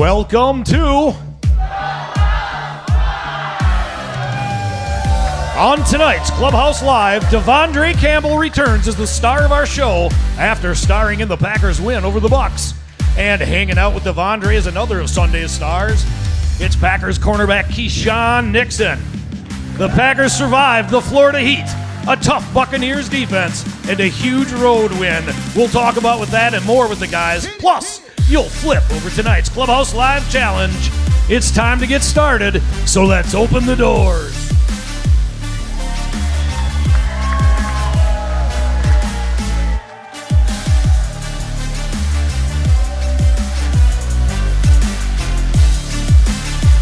Welcome to... On tonight's Clubhouse Live, De'Vondre Campbell returns as the star of our show after starring in the Packers' win over the Bucs. And hanging out with De'Vondre is another of Sunday's stars. It's Packers cornerback Keisean Nixon. The Packers survived the Florida Heat, a tough Buccaneers defense, and a huge road win. We'll talk about with that and more with the guys. Plus, you'll flip over tonight's Clubhouse Live Challenge. It's time to get started, so let's open the doors.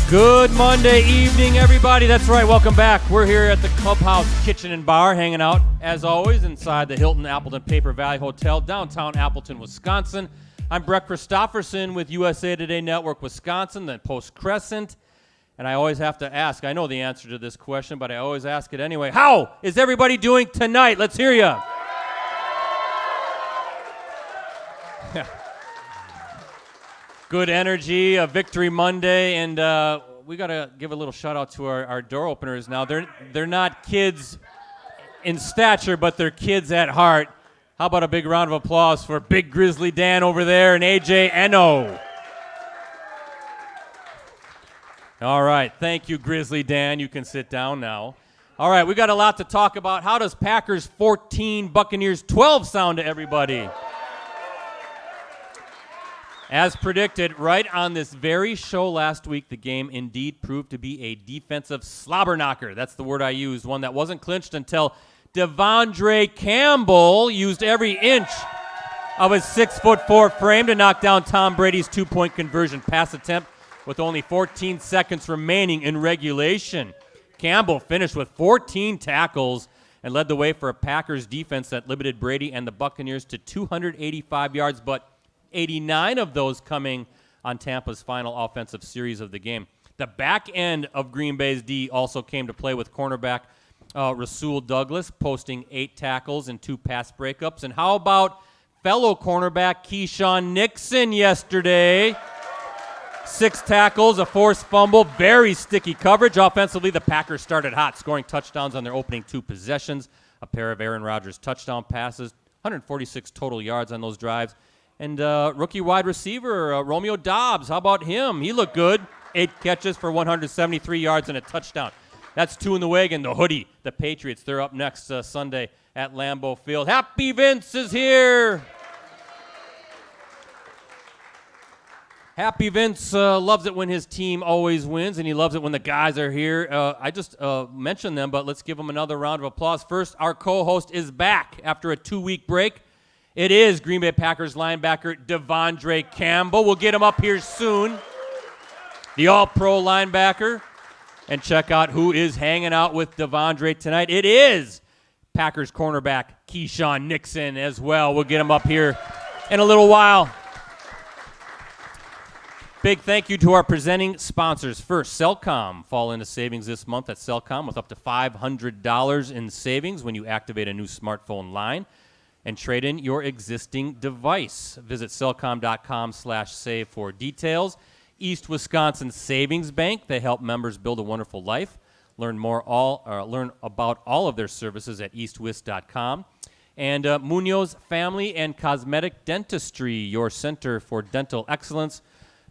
Good Monday evening, everybody. That's right, welcome back. We're here at the Clubhouse Kitchen Bar, hanging out, as always, inside the Hilton Appleton Paper Valley Hotel, downtown Appleton, Wisconsin. I'm Brett Christopherson with USA Today Network Wisconsin, the Post Crescent. And I always have to ask, I know the answer to this question, but I always ask it anyway. How is everybody doing tonight? Let's hear you. Good energy, a Victory Monday, and we got to give a little shout-out to our door openers now. They're not kids in stature, but they're kids at heart. How about a big round of applause for Big Grizzly Dan over there and AJ Eno. All right, thank you, Grizzly Dan. You can sit down now. All right, we got a lot to talk about. How does Packers 14, Buccaneers 12 sound to everybody? As predicted, right on this very show last week, the game indeed proved to be a defensive slobber knocker. That's the word I used, one that wasn't clinched until De'Vondre Campbell used every inch of his 6'4" frame to knock down Tom Brady's two-point conversion pass attempt with only 14 seconds remaining in regulation. Campbell finished with 14 tackles and led the way for a Packers defense that limited Brady and the Buccaneers to 285 yards, but 89 of those coming on Tampa's final offensive series of the game. The back end of Green Bay's D also came to play with cornerback Rasul Douglas posting 8 tackles and 2 pass breakups. And how about fellow cornerback Keisean Nixon yesterday? 6 tackles, a forced fumble, very sticky coverage. Offensively, the Packers started hot, scoring touchdowns on their opening 2 possessions, a pair of Aaron Rodgers touchdown passes, 146 total yards on those drives. And rookie wide receiver, Romeo Doubs, how about him? He looked good. 8 catches for 173 yards and a touchdown. That's 2 in the wagon. The Hoodie, the Patriots, they're up next Sunday at Lambeau Field. Happy Vince is here. Happy Vince loves it when his team always wins, and he loves it when the guys are here. I just mentioned them, but let's give them another round of applause. First, our co-host is back after a 2-week break. It is Green Bay Packers linebacker De'Vondre Campbell. We'll get him up here soon. The all-pro linebacker. And check out who is hanging out with De'Vondre tonight. It is Packers cornerback Keisean Nixon as well. We'll get him up here in a little while. Big thank you to our presenting sponsors. First, Cellcom. Fall into savings this month at Cellcom with up to $500 in savings when you activate a new smartphone line and trade in your existing device. Visit cellcom.com/save for details. East Wisconsin Savings Bank. They help members build a wonderful life. Learn about all of their services at eastwis.com. And Munoz Family and Cosmetic Dentistry, your center for dental excellence.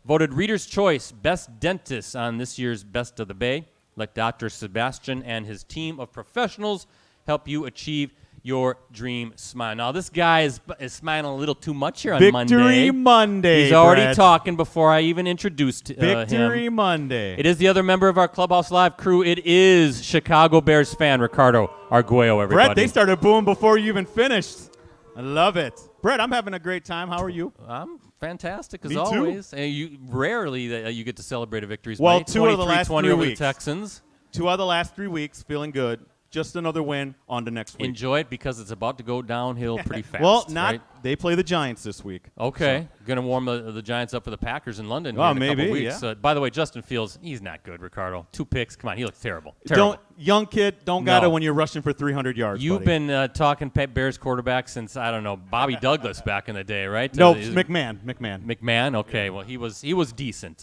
Voted Reader's Choice Best Dentist on this year's Best of the Bay. Let Dr. Sebastian and his team of professionals help you achieve your dream smile. Now, this guy is smiling a little too much here on Monday. Victory Monday, He's already Brett. talking before I even introduced him. Victory Monday. It is the other member of our Clubhouse Live crew. It is Chicago Bears fan Ricardo Arguello, everybody. Brett, they started booing before you even finished. I love it. Brett, I'm having a great time. How are you? I'm fantastic as Me too. always. And you rarely you get to celebrate a victory. Well, 2 of the last 3 over weeks. the Texans. 2 of the last 3 weeks, feeling good. just another win on to next week. Enjoy it because it's about to go downhill pretty fast. Well, right? They play the Giants this week. Okay. Going to warm the Giants up for the Packers in London Well, in a couple maybe, weeks. yeah. By the way, Justin Fields, he's not good, Ricardo. 2 picks. Come on, he looks terrible. Terrible. Young kid, don't got it when you're rushing for 300 yards. You've buddy. been talking Bears quarterback since, I don't know, Bobby Douglas back in the day, right? No, McMahon. McMahon, okay. Well, he was decent.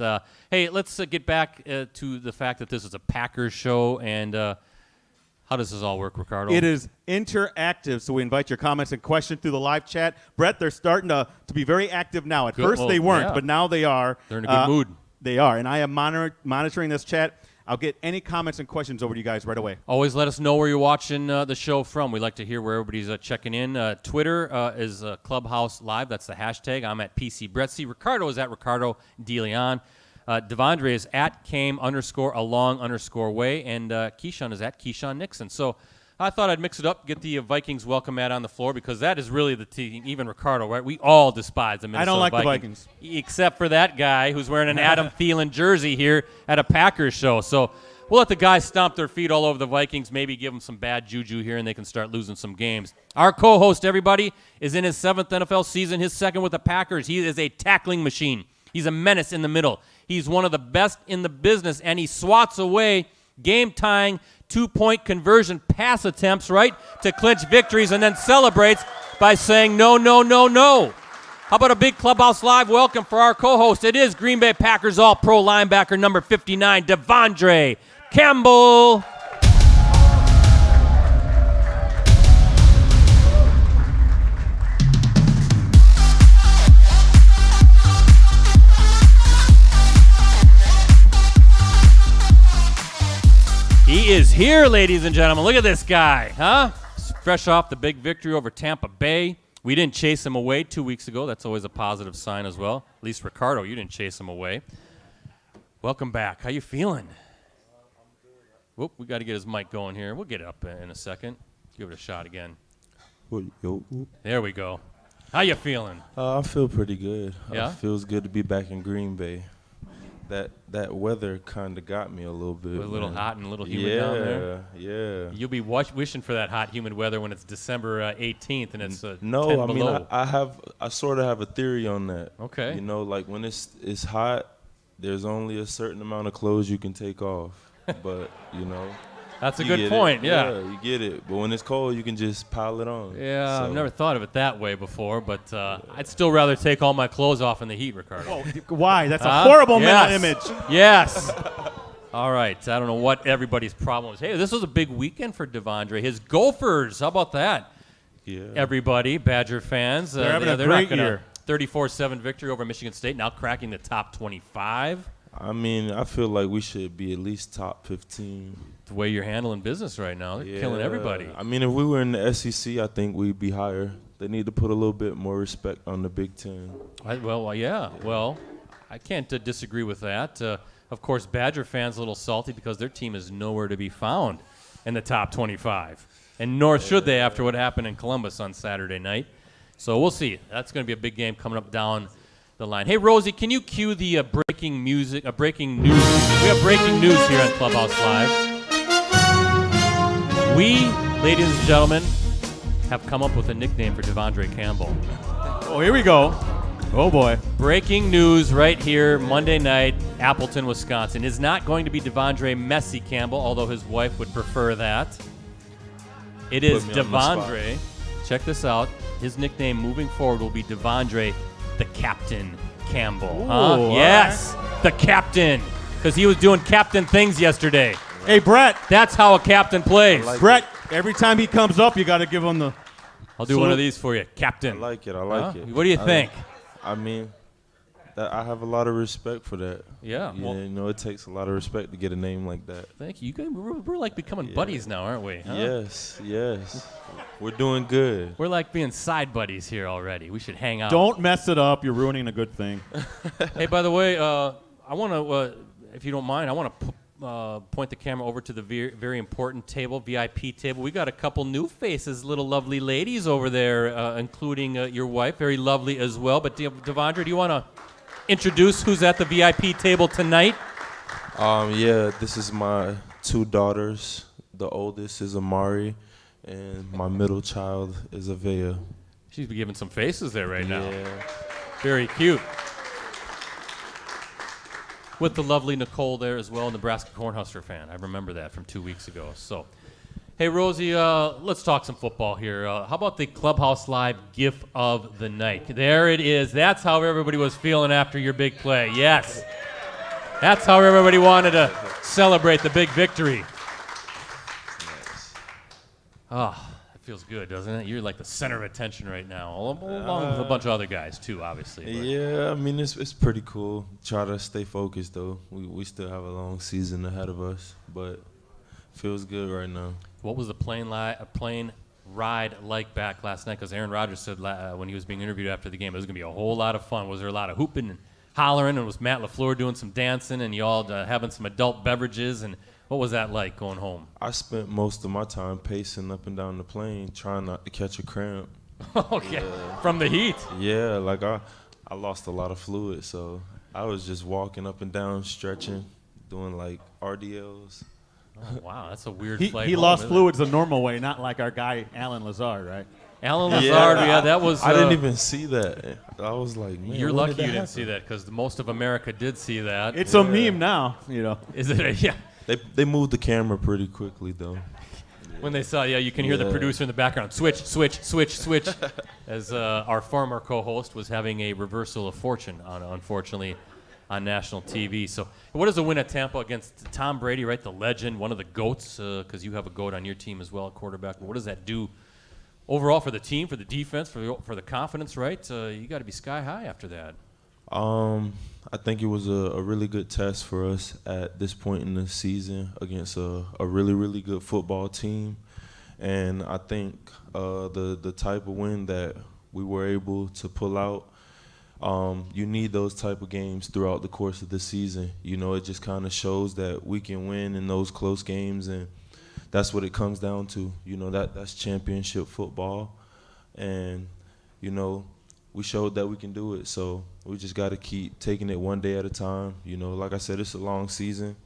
Hey, let's get back to the fact that this is a Packers show, and how does this all work, Ricardo? It is interactive, so we invite your comments and questions through the live chat. Brett, they're starting to be very active now. At first they weren't, but now they are. They're in a good mood. They are, and I am monitoring this chat. I'll get any comments and questions over to you guys right away. Always let us know where you're watching the show from. We like to hear where everybody's checking in. Twitter is Clubhouse Live. That's the hashtag. I'm at PC Brettsy. Ricardo is at Ricardo DeLeon. De'Vondre is at Came_along_way. And Keisean is at Keisean Nixon. So I thought I'd mix it up, get the Vikings welcome mat on the floor, because that is really the team, even Ricardo, right? We all despise the Minnesota I don't like Vikings. the Vikings. Except for that guy who's wearing an Adam Thielen jersey here at a Packers show. So we'll let the guys stomp their feet all over the Vikings, maybe give them some bad juju here, and they can start losing some games. Our co-host, everybody, is in his 7th NFL season, his 2nd with the Packers. He is a tackling machine. He's a menace in the middle. He's one of the best in the business, and he swats away game-tying 2-point conversion pass attempts, right, to clinch victories, and then celebrates by saying no, no, no, no. How about a big Clubhouse Live welcome for our co-host? It is Green Bay Packers All-Pro linebacker number 59, De'Vondre Campbell. He is here, ladies and gentlemen. Look at this guy, huh? Fresh off the big victory over Tampa Bay. We didn't chase him away 2 weeks ago. That's always a positive sign as well. At least, Ricardo, you didn't chase him away. Welcome back. How you feeling? Whoop, we got to get his mic going here. We'll get it up in a second. Give it a shot again. There we go. How you feeling? I feel pretty good. Yeah? It feels good to be back in Green Bay. That weather kind of got me a little bit. A little hot and a little humid down there? Yeah. You'll be wishing for that hot, humid weather when it's December 18th and it's 10 No, below. I sort of have a theory on that. Okay. You know, like when it's hot, there's only a certain amount of clothes you can take off. But, you know. That's a you good point, yeah. Yeah, you get it. But when it's cold, you can just pile it on. Yeah, So, I've never thought of it that way before, but I'd still rather take all my clothes off in the heat, Ricardo. Oh, why? That's a horrible mental image. Yes. All right. I don't know what everybody's problem is. Hey, this was a big weekend for De'Vondre. His Gophers, how about that? Yeah. Everybody, Badger fans. They're having a great year. 34-7 victory over Michigan State, now cracking the top 25. I mean, I feel like we should be at least top 15. The way you're handling business right now, they're killing everybody. I mean, if we were in the SEC, I think we'd be higher. They need to put a little bit more respect on the Big Ten. Yeah. Well, I can't disagree with that. Of course, Badger fans a little salty because their team is nowhere to be found in the top 25. And nor should they after what happened in Columbus on Saturday night. So we'll see. That's going to be a big game coming up down the line. Hey, Rosie, can you cue the breaking news? We have breaking news here on Clubhouse Live. We, ladies and gentlemen, have come up with a nickname for De'Vondre Campbell. Oh, here we go. Oh, boy. Breaking news right here, Monday night, Appleton, Wisconsin. Is not going to be De'Vondre Messi Campbell, although his wife would prefer that. It is De'Vondre. Check this out. His nickname moving forward will be De'Vondre the Captain Campbell. Ooh, Yes, the captain. Because he was doing captain things yesterday. Hey, Brett. That's how a captain plays. Brett, every time he comes up, you got to give him the... I'll do one of these for you. Captain. I like it. I like it. What do you think? I mean, I have a lot of respect for that. Yeah. Well, you know, it takes a lot of respect to get a name like that. thank you. We're like becoming buddies now, aren't we? Huh? Yes. We're doing good. We're like being side buddies here already. We should hang out. Don't mess it up. You're ruining a good thing. Hey, by the way, I want to, if you don't mind, I want to point the camera over to the very important table, VIP table. We got a couple new faces, little lovely ladies over there, including your wife, very lovely as well. But De'Vondre, do you want to introduce who's at the VIP table tonight? Yeah, this is my two daughters. the oldest is Amari, and my middle child is Avea. She's giving some faces there right now. Yeah. Very cute. With the lovely Nicole there as well, Nebraska Cornhusker fan. I remember that from 2 weeks ago. So, hey, Rosie, let's talk some football here. How about the Clubhouse Live GIF of the night? There it is. That's how everybody was feeling after your big play. Yes. That's how everybody wanted to celebrate the big victory. Ah. Feels good, doesn't it? You're like the center of attention right now, along with a bunch of other guys too, obviously. But. Yeah, I mean it's pretty cool. Try to stay focused though. We still have a long season ahead of us, but feels good right now. What was the plane ride like back last night? Because Aaron Rodgers said when he was being interviewed after the game, it was going to be a whole lot of fun. Was there a lot of hooping and hollering, and was Matt LaFleur doing some dancing, and you all having some adult beverages, and what was that like going home? I spent most of my time pacing up and down the plane, trying not to catch a cramp. Okay, from the heat. Yeah, like I lost a lot of fluid, so I was just walking up and down, stretching, doing like RDLs. Oh, wow, that's a weird flight. He lost fluids the normal way, not like our guy Alan Lazard, right? Alan Lazard, yeah, that was. I didn't even see that. I was like, man, you're lucky you didn't see that because most of America did see that. It's a meme now, you know. Is it? Yeah. They moved the camera pretty quickly though. When they saw, you can hear the producer in the background, switch, switch, switch, switch, as our former co-host was having a reversal of fortune, unfortunately, on national TV. So what is a win at Tampa against Tom Brady, right, the legend, one of the GOATs, because you have a GOAT on your team as well at quarterback. What does that do overall for the team, for the defense, for the confidence, right? You got to be sky high after that. I think it was a really good test for us at this point in the season against a really, really good football team. And I think the type of win that we were able to pull out, you need those type of games throughout the course of the season. You know, it just kind of shows that we can win in those close games, and that's what it comes down to. You know, that's championship football. And, you know, we showed that we can do it, so we just got to keep taking it one day at a time. You know, like I said, it's a long season,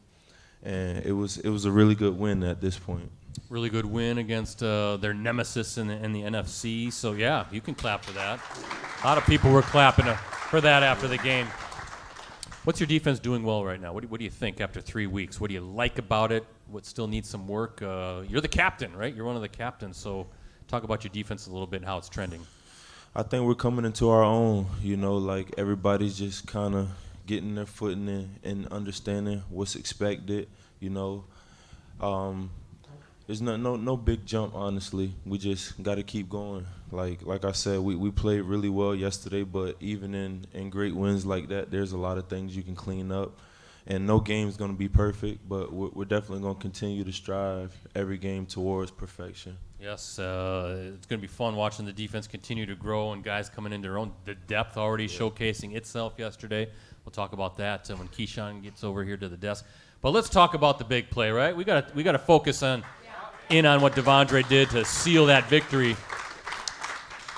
and it was a really good win at this point. Really good win against their nemesis in the NFC. So, yeah, you can clap for that. A lot of people were clapping for that after the game. What's your defense doing well right now? What do you think after 3 weeks? What do you like about it? What still needs some work? You're the captain, right? You're one of the captains, so talk about your defense a little bit and how it's trending. I think we're coming into our own, you know, like everybody's just kind of getting their footing in and understanding what's expected, you know. There's no big jump, honestly. We just got to keep going. Like I said, we played really well yesterday, but even in great wins like that, there's a lot of things you can clean up. And no game's going to be perfect, but we're definitely going to continue to strive every game towards perfection. Yes, it's going to be fun watching the defense continue to grow and guys coming into their own. The depth already showcasing itself yesterday. We'll talk about that when Keisean gets over here to the desk. But let's talk about the big play, right? We got to focus on what De'Vondre did to seal that victory.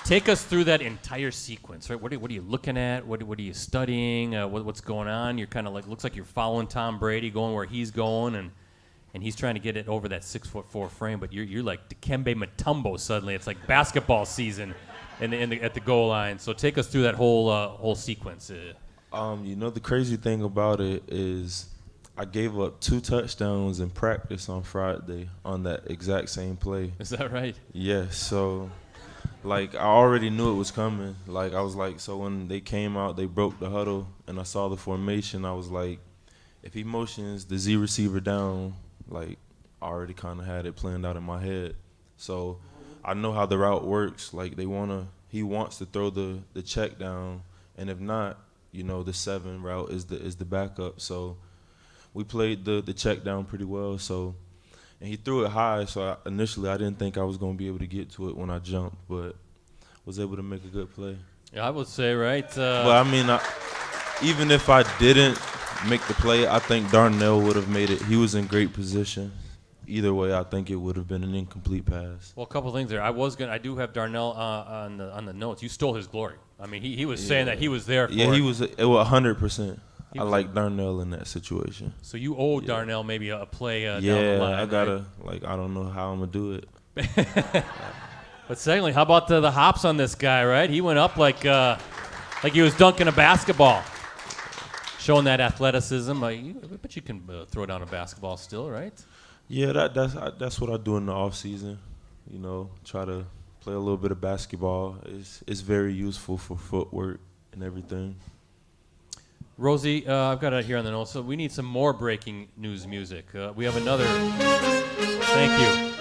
Take us through that entire sequence, right? What are you looking at? What are you studying? What's going on? You're kind of like, looks like you're following Tom Brady, going where he's going, and he's trying to get it over that 6'4" frame, but you're like Dikembe Mutombo suddenly. It's like basketball season at the goal line. So take us through that whole sequence. You know, the crazy thing about it is I gave up 2 touchdowns in practice on Friday on that exact same play. Is that right? Yeah, so like I already knew it was coming. Like I was like, so when they came out, they broke the huddle, and I saw the formation. I was like, if he motions the Z receiver down, like I already kind of had it planned out in my head. So I know how the route works. Like he wants to throw the check down, and if not, you know, the 7 route is the backup. So we played the check down pretty well. So. And he threw it high, so initially I didn't think I was going to be able to get to it when I jumped, but was able to make a good play. Yeah, I would say, right? But, I mean, even if I didn't make the play, I think Darnell would have made it. He was in great position. Either way, I think it would have been an incomplete pass. Well, a couple of things there. I do have Darnell on the notes. You stole his glory. I mean, he was saying that he was there for he was 100%. I like Darnell in that situation. So you owe Darnell maybe a play down the Yeah, line. I gotta I don't know how I'm gonna do it. But secondly, how about the hops on this guy, right? He went up like he was dunking a basketball, showing that athleticism. But you can throw down a basketball still, right? Yeah, that's what I do in the off season. You know, try to play a little bit of basketball. It's very useful for footwork and everything. Rosie, I've got it here on the notes. So we need some more breaking news music. We have another. Thank you.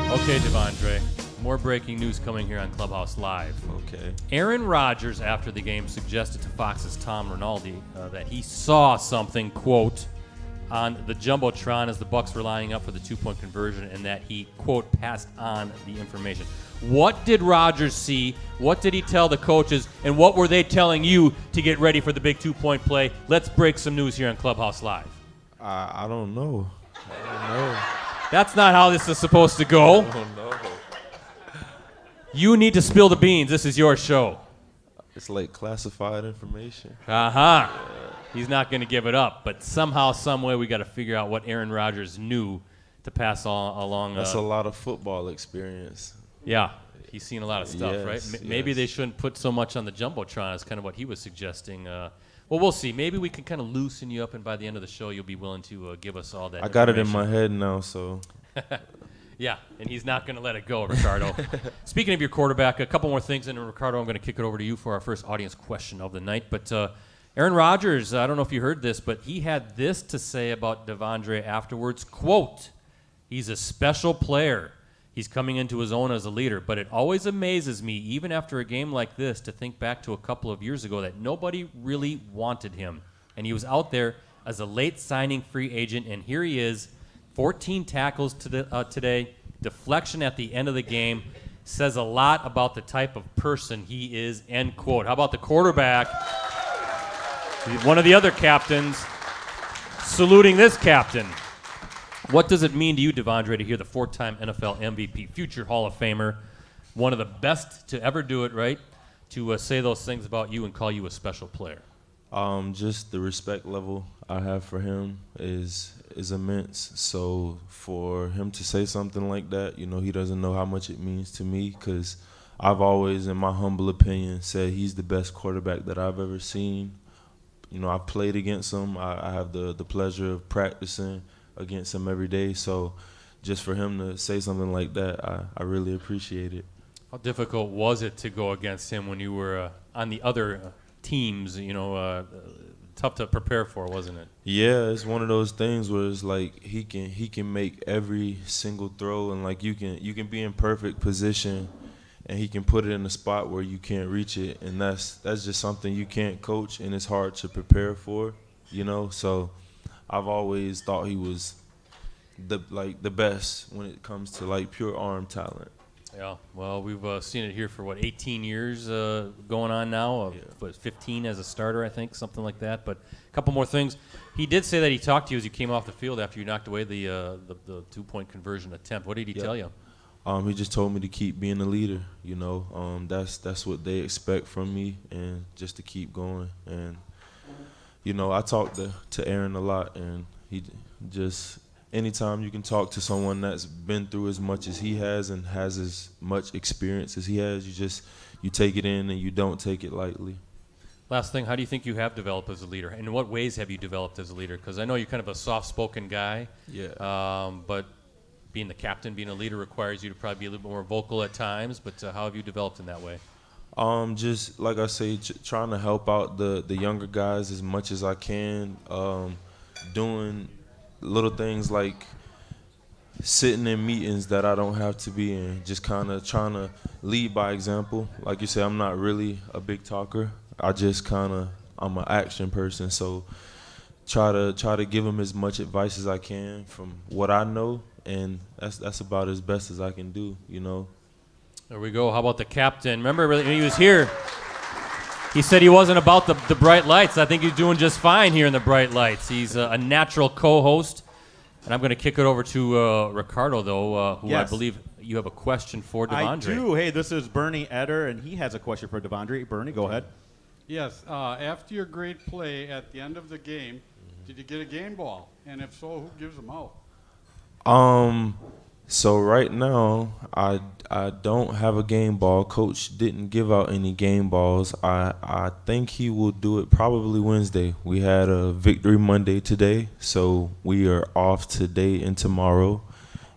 Okay, De'Vondre, more breaking news coming here on Clubhouse Live. Okay. Aaron Rodgers, after the game, suggested to Fox's Tom Rinaldi that he saw something, quote, on the Jumbotron as the Bucs were lining up for the two-point conversion, and that he, quote, passed on the information. What did Rodgers see? What did he tell the coaches? And what were they telling you to get ready for the big two-point play? Let's break some news here on Clubhouse Live. I don't know. That's not how this is supposed to go. I don't know. You need to spill the beans. This is your show. It's like classified information. Uh-huh. He's not going to give it up. But somehow, some way, we got to figure out what Aaron Rodgers knew to pass along. That's a lot of football experience. Yeah. He's seen a lot of stuff, Yes, right? Maybe they shouldn't put so much on the Jumbotron is kind of what he was suggesting. Well, we'll see. Maybe we can kind of loosen you up, and by the end of the show, you'll be willing to give us all that I got it in my head now, so. Yeah, and he's not going to let it go, Ricardo. Speaking of your quarterback, a couple more things, and Ricardo, I'm going to kick it over to you for our first audience question of the night. But Aaron Rodgers, I don't know if you heard this, but he had this to say about De'Vondre afterwards, quote, he's a special player. He's coming into his own as a leader, but it always amazes me, even after a game like this, to think back to a couple of years ago that nobody really wanted him. And he was out there as a late signing free agent, and here he is, 14 tackles today, deflection at the end of the game, says a lot about the type of person he is, end quote. How about the quarterback, one of the other captains, saluting this captain? What does it mean to you, De'Vondre, to hear the four-time NFL MVP, future Hall of Famer, one of the best to ever do it, right, to say those things about you and call you a special player? Just the respect level I have for him is immense. So for him to say something like that, you know, he doesn't know how much it means to me, because I've always, in my humble opinion, said he's the best quarterback that I've ever seen. You know, I've played against him. I have the pleasure of practicing against him every day. So just for him to say something like that, I really appreciate it. How difficult was it to go against him when you were on the other teams, you know, tough to prepare for, wasn't it? Yeah, it's one of those things where it's like he can make every single throw, and like you can be in perfect position and he can put it in a spot where you can't reach it, and that's just something you can't coach, and it's hard to prepare for, you know. So I've always thought he was the best when it comes to like pure arm talent. Yeah, well, we've seen it here for 18 years going on now. 15 as a starter, I think, something like that. But a couple more things. He did say that he talked to you as you came off the field after you knocked away the two-point conversion attempt. What did he tell you? He just told me to keep being a leader. You know, that's what they expect from me, and just to keep going. And you know, I talked to Aaron a lot, and he just, anytime you can talk to someone that's been through as much as he has and has as much experience as he has, you take it in and you don't take it lightly. Last thing, how do you think you have developed as a leader? And in what ways have you developed as a leader? Because I know you're kind of a soft-spoken guy. Yeah. But being the captain, being a leader requires you to probably be a little bit more vocal at times. But how have you developed in that way? Just like I say, trying to help out the younger guys as much as I can, doing little things like sitting in meetings that I don't have to be in, just kind of trying to lead by example. Like you say, I'm not really a big talker. I'm an action person, so try to give them as much advice as I can from what I know, and that's about as best as I can do, you know. There we go. How about the captain? Remember when he was here, he said he wasn't about the bright lights. I think he's doing just fine here in the bright lights. He's a natural co-host. And I'm going to kick it over to Ricardo, though, who Yes. I believe you have a question for De'Vondre. I do. Hey, this is Bernie Eder, and he has a question for De'Vondre. Bernie, go ahead. Yes, after your great play at the end of the game, did you get a game ball? And if so, who gives them out? So right now, I don't have a game ball. Coach didn't give out any game balls. I think he will do it probably Wednesday. We had a Victory Monday today, so we are off today and tomorrow,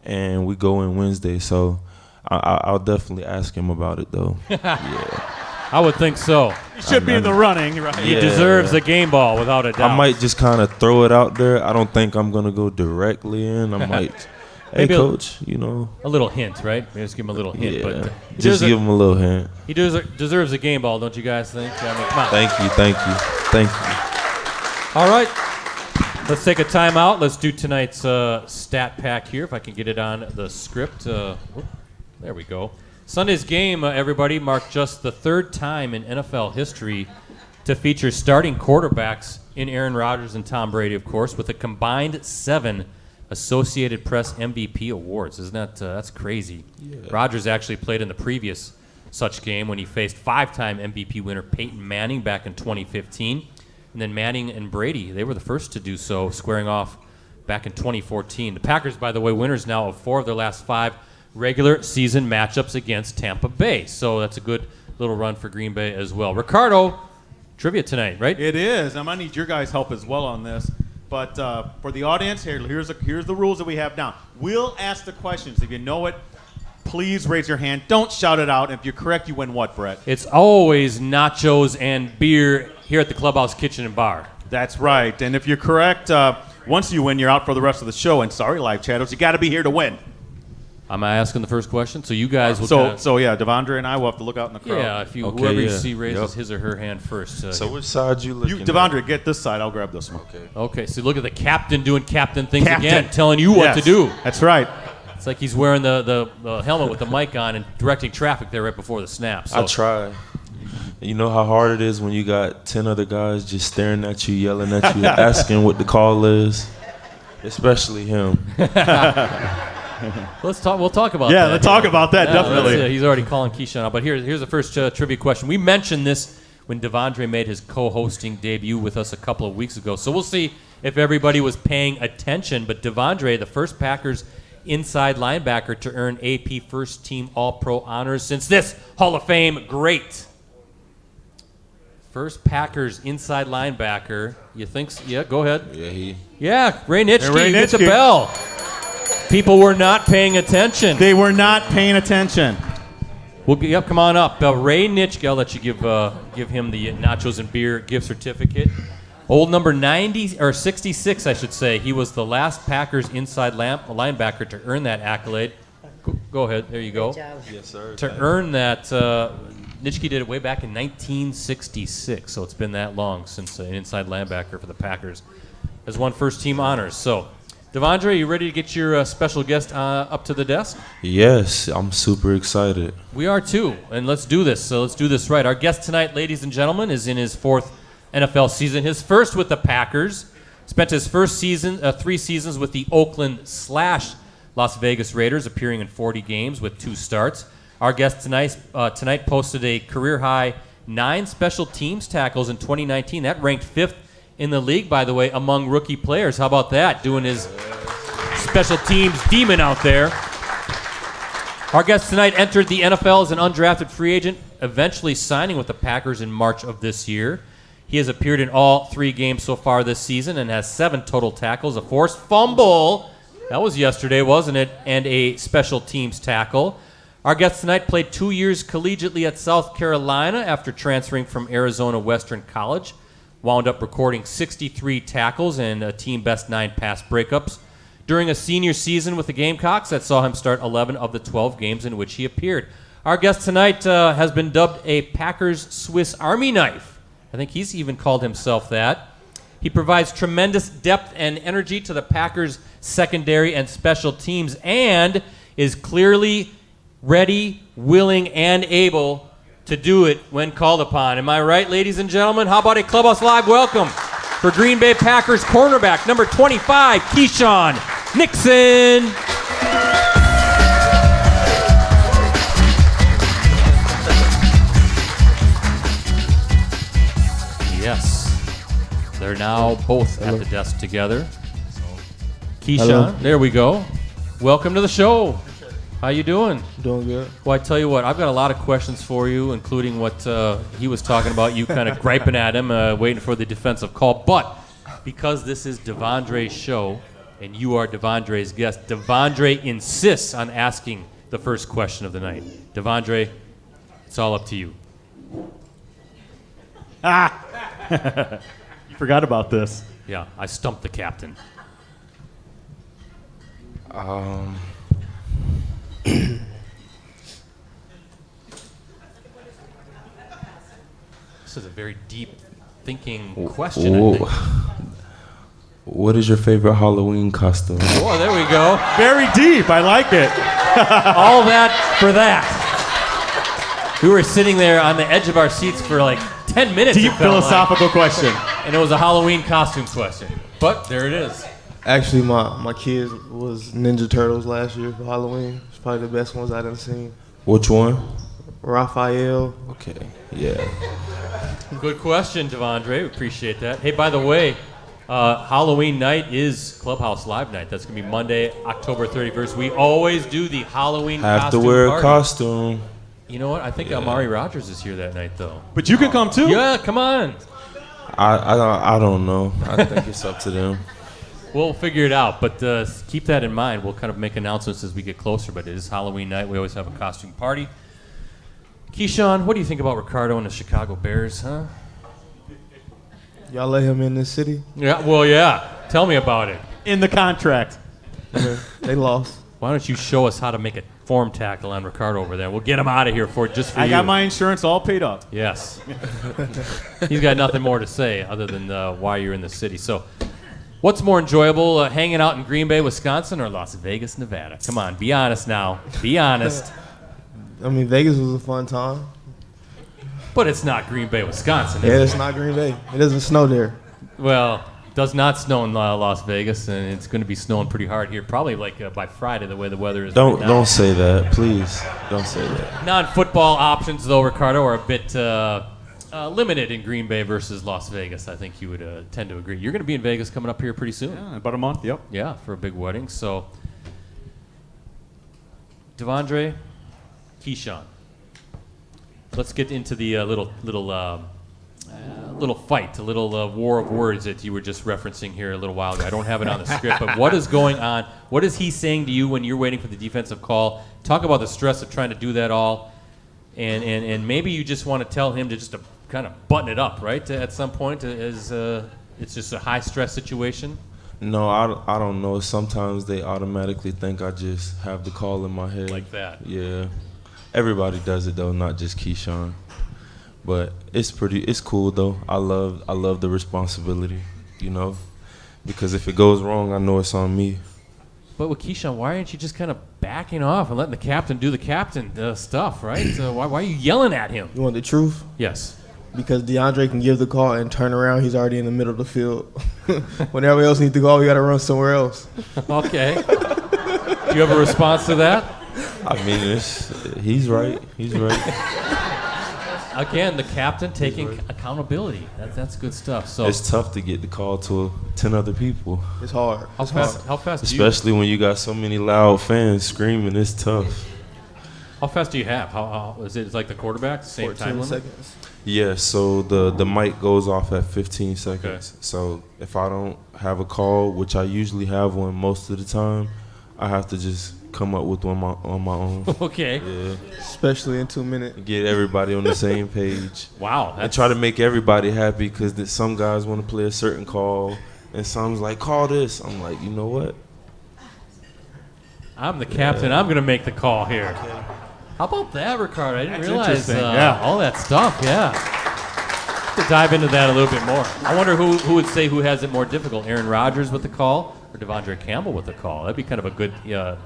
and we go in Wednesday. So I'll definitely ask him about it, though. Yeah. I would think so. He should be in the running, right? He deserves a game ball without a doubt. I might just kind of throw it out there. I don't think I'm going to go directly in. I might, hey, Coach, you know. A little hint, right? Maybe just give him a little hint. Yeah, But just give him a little hint. He deserves a game ball, don't you guys think? I mean, come on. Thank you. All right. Let's take a timeout. Let's do tonight's stat pack here, if I can get it on the script. There we go. Sunday's game, everybody, marked just the third time in NFL history to feature starting quarterbacks in Aaron Rodgers and Tom Brady, of course, with a combined 7 Associated Press MVP awards. Isn't that that's crazy? Yeah. Rodgers actually played in the previous such game when he faced 5-time MVP winner Peyton Manning back in 2015. And then Manning and Brady, they were the first to do so, squaring off back in 2014. The Packers, by the way, winners now of 4 of their last 5 regular season matchups against Tampa Bay. So that's a good little run for Green Bay as well. Ricardo, trivia tonight, right? It is. I might need your guys' help as well on this. But for the audience, here's the rules that we have down. We'll ask the questions. If you know it, please raise your hand. Don't shout it out. If you're correct, you win what, Brett? It's always nachos and beer here at the Clubhouse Kitchen and Bar. That's right. And if you're correct, once you win, you're out for the rest of the show. And sorry, live chatters, you got to be here to win. Am I asking the first question? So you guys will So yeah, De'Vondre and I will have to look out in the crowd. Yeah, if you whoever you see raises his or her hand first. So which side you looking De'Vondre, get this side. I'll grab this one. Okay, so look at the captain doing captain things again, telling you what to do. That's right. It's like he's wearing the helmet with the mic on and directing traffic there right before the snap. So. I try. You know how hard it is when you got 10 other guys just staring at you, yelling at you, asking what the call is, especially him. We'll talk about that. Yeah, let's talk about that, definitely. He's already calling Keisean out. But here's the first trivia question. We mentioned this when De'Vondre made his co-hosting debut with us a couple of weeks ago. So we'll see if everybody was paying attention. But De'Vondre, the first Packers inside linebacker to earn AP First Team All-Pro honors since this Hall of Fame great. First Packers inside linebacker. You think so? Yeah, go ahead. Yeah, Ray Nitschke hit the bell. People were not paying attention. They were not paying attention. Come on up. Ray Nitschke, I'll let you give him the nachos and beer gift certificate. Old number 90 or 66, I should say. He was the last Packers inside linebacker to earn that accolade. Go ahead. There you go. Good job. Yes, sir. To earn that, Nitschke did it way back in 1966, so it's been that long since an inside linebacker for the Packers has won first-team honors. So, De'Vondre, you ready to get your special guest up to the desk? Yes, I'm super excited. We are too, and let's do this. So let's do this right. Our guest tonight, ladies and gentlemen, is in his 4th NFL season, his first with the Packers. Spent his first season, 3 seasons with the Oakland/Las Vegas Raiders, appearing in 40 games with 2 starts. Our guest tonight posted a career-high 9 special teams tackles in 2019. That ranked 5th in the league, by the way, among rookie players. How about that? Doing his special teams demon out there. Our guest tonight entered the NFL as an undrafted free agent, eventually signing with the Packers in March of this year. He has appeared in all 3 games so far this season and has 7 total tackles, a forced fumble, that was yesterday, wasn't it, and a special teams tackle. Our guest tonight played 2 years collegiately at South Carolina after transferring from Arizona Western College. Wound up recording 63 tackles and a team best 9 pass breakups during a senior season with the Gamecocks that saw him start 11 of the 12 games in which he appeared. Our guest tonight has been dubbed a Packers Swiss Army knife. I think he's even called himself that. He provides tremendous depth and energy to the Packers secondary and special teams and is clearly ready, willing, and able to do it when called upon. Am I right, ladies and gentlemen? How about a Clubhouse Live welcome for Green Bay Packers cornerback number 25, Keisean Nixon. They're now both at the desk together. Keisean, Hello. there we go. Welcome to the show. How you doing? Doing good. Well, I tell you what, I've got a lot of questions for you, including what he was talking about, you kind of griping at him, waiting for the defensive call. But because this is De'Vondre's show and you are De'Vondre's guest, De'Vondre insists on asking the first question of the night. De'Vondre, it's all up to you. You forgot about this. Yeah, I stumped the captain. This is a very deep thinking question, I think. What is your favorite Halloween costume? Oh, there we go. Very deep. I like it. All that for that. We were sitting there on the edge of our seats for like 10 minutes. Deep it felt like. philosophical question. And it was a Halloween costume question. But there it is. Actually, my kids was Ninja Turtles last year for Halloween. It's probably the best ones I done seen. Which one? Raphael. Okay, yeah. Good question, De'Vondre. We appreciate that. Hey, by the way, Halloween night is Clubhouse Live night. That's going to be Monday, October 31st. We always do the Halloween Have costume to wear a party. costume. You know what? I think Amari Rogers is here that night, though. But you can come too. Yeah, come on. I don't know. I think it's up to them. We'll figure it out, but keep that in mind. We'll kind of make announcements as we get closer, but it is Halloween night. We always have a costume party. Keisean, what do you think about Ricardo and the Chicago Bears, huh? Y'all let him in this city? Yeah, well, yeah. Tell me about it. In the contract. They lost. Why don't you show us how to make a form tackle on Ricardo over there? We'll get him out of here just for you. I got my insurance all paid up. Yes. He's got nothing more to say other than why you're in the city. So what's more enjoyable, hanging out in Green Bay, Wisconsin, or Las Vegas, Nevada? Come on, be honest now. Be honest. I mean, Vegas was a fun time. But it's not Green Bay, Wisconsin. Yeah, Is it's not Green Bay. It doesn't snow there. it? Well, it does not snow in Las Vegas, and it's going to be snowing pretty hard here. Probably like by Friday, the way the weather is right now. Don't say that, please. Don't say that. Non-football options, though, Ricardo, are a bit limited in Green Bay versus Las Vegas. I think you would tend to agree. You're going to be in Vegas coming up here pretty soon. Yeah, about a month. Yep. Yeah, for a big wedding. So, De'Vondre, Keisean, let's get into the little fight, a little war of words that you were just referencing here a little while ago. I don't have it on the script, but what is going on? What is he saying to you when you're waiting for the defensive call? Talk about the stress of trying to do that all, and maybe you just want to tell him to just to kind of button it up, right? At some point, as it's just a high stress situation. No, I don't know. Sometimes they automatically think I just have the call in my head. Like that. Yeah. Everybody does it though, not just Keisean. But it's cool though. I love the responsibility, you know, because if it goes wrong, I know it's on me. But with Keisean, why aren't you just kind of backing off and letting the captain do the captain stuff, right? Why are you yelling at him? You want the truth? Yes. Because DeAndre can give the call and turn around. He's already in the middle of the field. When everybody else needs to go, we got to run somewhere else. Okay. Do you have a response to that? I mean, he's right. He's right. Again, the captain taking accountability. That's good stuff. So It's tough to get the call to 10 other people, It's hard. how fast do you especially when you got so many loud fans screaming. It's tough. how fast do you have? How is it? It's like the quarterback, same 14 time limit? seconds. Yeah, so the mic goes off at 15 seconds. Okay. So if I don't have a call, which I usually have one most of the time, I have to just come up with one on my own. Okay. Yeah, Especially in 2 minutes. get everybody on the same page. Wow. And try to make everybody happy because some guys want to play a certain call and some's like, call this. I'm like, you know what? I'm the captain. I'm going to make the call here. How about that, Ricardo? I didn't That's realize interesting, yeah. all that stuff. Yeah. To dive into that a little bit more. I wonder who would say who has it more difficult, Aaron Rodgers with the call or De'Vondre Campbell with the call? That'd be kind of a good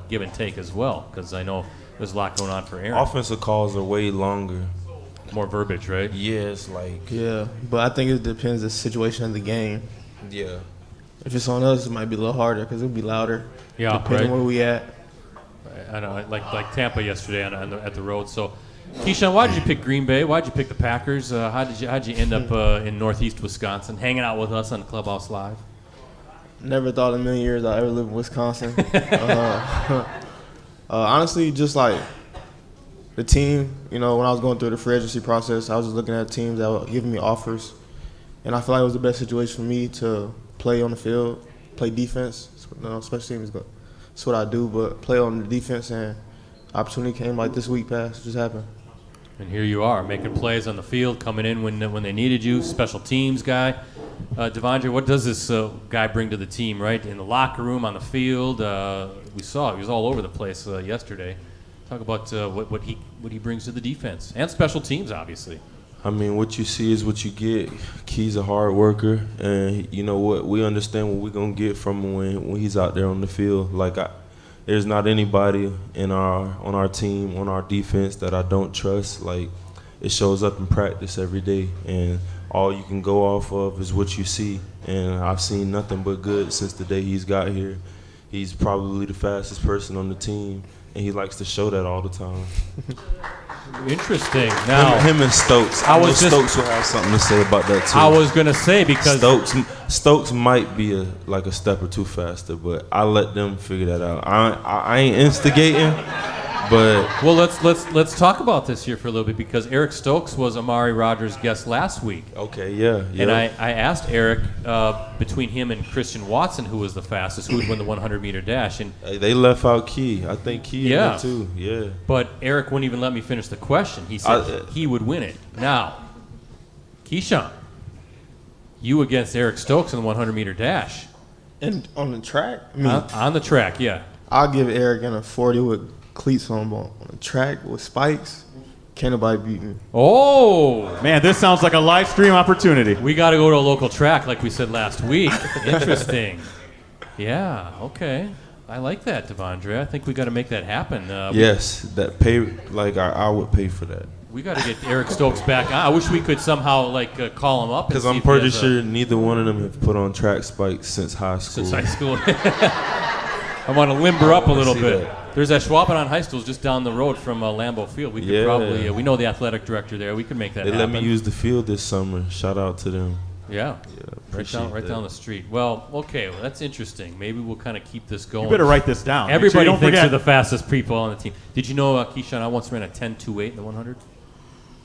give and take as well, because I know there's a lot going on for Aaron. Offensive calls are way longer. More verbiage, right? Yeah, it's like, Yeah, but I think it depends the situation of the game. yeah. If it's on us, it might be a little harder because it'll be louder. Yeah, Depending right. where we at. I know, like Tampa yesterday at the road. So Keisean, why did you pick Green Bay? Why did you pick the Packers? How did you end up in Northeast Wisconsin, hanging out with us on Clubhouse Live? Never thought in a million years I'd ever live in Wisconsin. Honestly, just like the team, when I was going through the free agency process, I was just looking at teams that were giving me offers. And I feel like it was the best situation for me to play on the field, play defense. Special teams, that's what I do, but play on the defense, and opportunity came like this week past. Just happened. And here you are, making plays on the field, coming in when they needed you, special teams guy. De'Vondre, what does this guy bring to the team, right? In the locker room, on the field, we saw he was all over the place yesterday. Talk about what he brings to the defense and special teams, obviously. I mean, what you see is what you get. Key's a hard worker, and you know what? We understand what we're gonna get from him when he's out there on the field. Like, there's not anybody on our team, on our defense that I don't trust. Like, it shows up in practice every day, and all you can go off of is what you see. And I've seen nothing but good since the day he's got here. He's probably the fastest person on the team, and he likes to show that all the time. Interesting. Now, him and Stokes. Stokes will have something to say about that too. I was gonna say, because Stokes might be a step or two faster, but I let them figure that out. I ain't instigating, but well, let's talk about this here for a little bit, because Eric Stokes was Amari Rogers' guest last week. Okay, yeah. And I asked Eric between him and Christian Watson who was the fastest, who would win the 100-meter dash, and they left out Key. I think Key in there too. Yeah. But Eric wouldn't even let me finish the question. He said he would win it. Now, Keisean, you against Eric Stokes in the 100-meter dash. And on the track? On the track, yeah. I'll give Eric in a 40 with cleats on the track with spikes. Can't nobody beat me. Oh! Man, this sounds like a live stream opportunity. We got to go to a local track like we said last week. Interesting. Yeah, okay. I like that, De'Vondre. I think we got to make that happen. Yes, that pay, like I would pay for that. We got to get Eric Stokes back. I wish we could somehow call him up. Because I'm pretty sure neither one of them have put on track spikes since high school. I want to limber up a little bit. That. There's that Schwabenheim High School just down the road from Lambeau Field. We could probably, we know the athletic director there. We could make that happen. They let me use the field this summer. Shout out to them. Yeah, right down the street. Well, okay, that's interesting. Maybe we'll kind of keep this going. You better write this down. Everybody thinks they're the fastest people on the team. Did you know, Keisean, I once ran a 10.28 in the 100?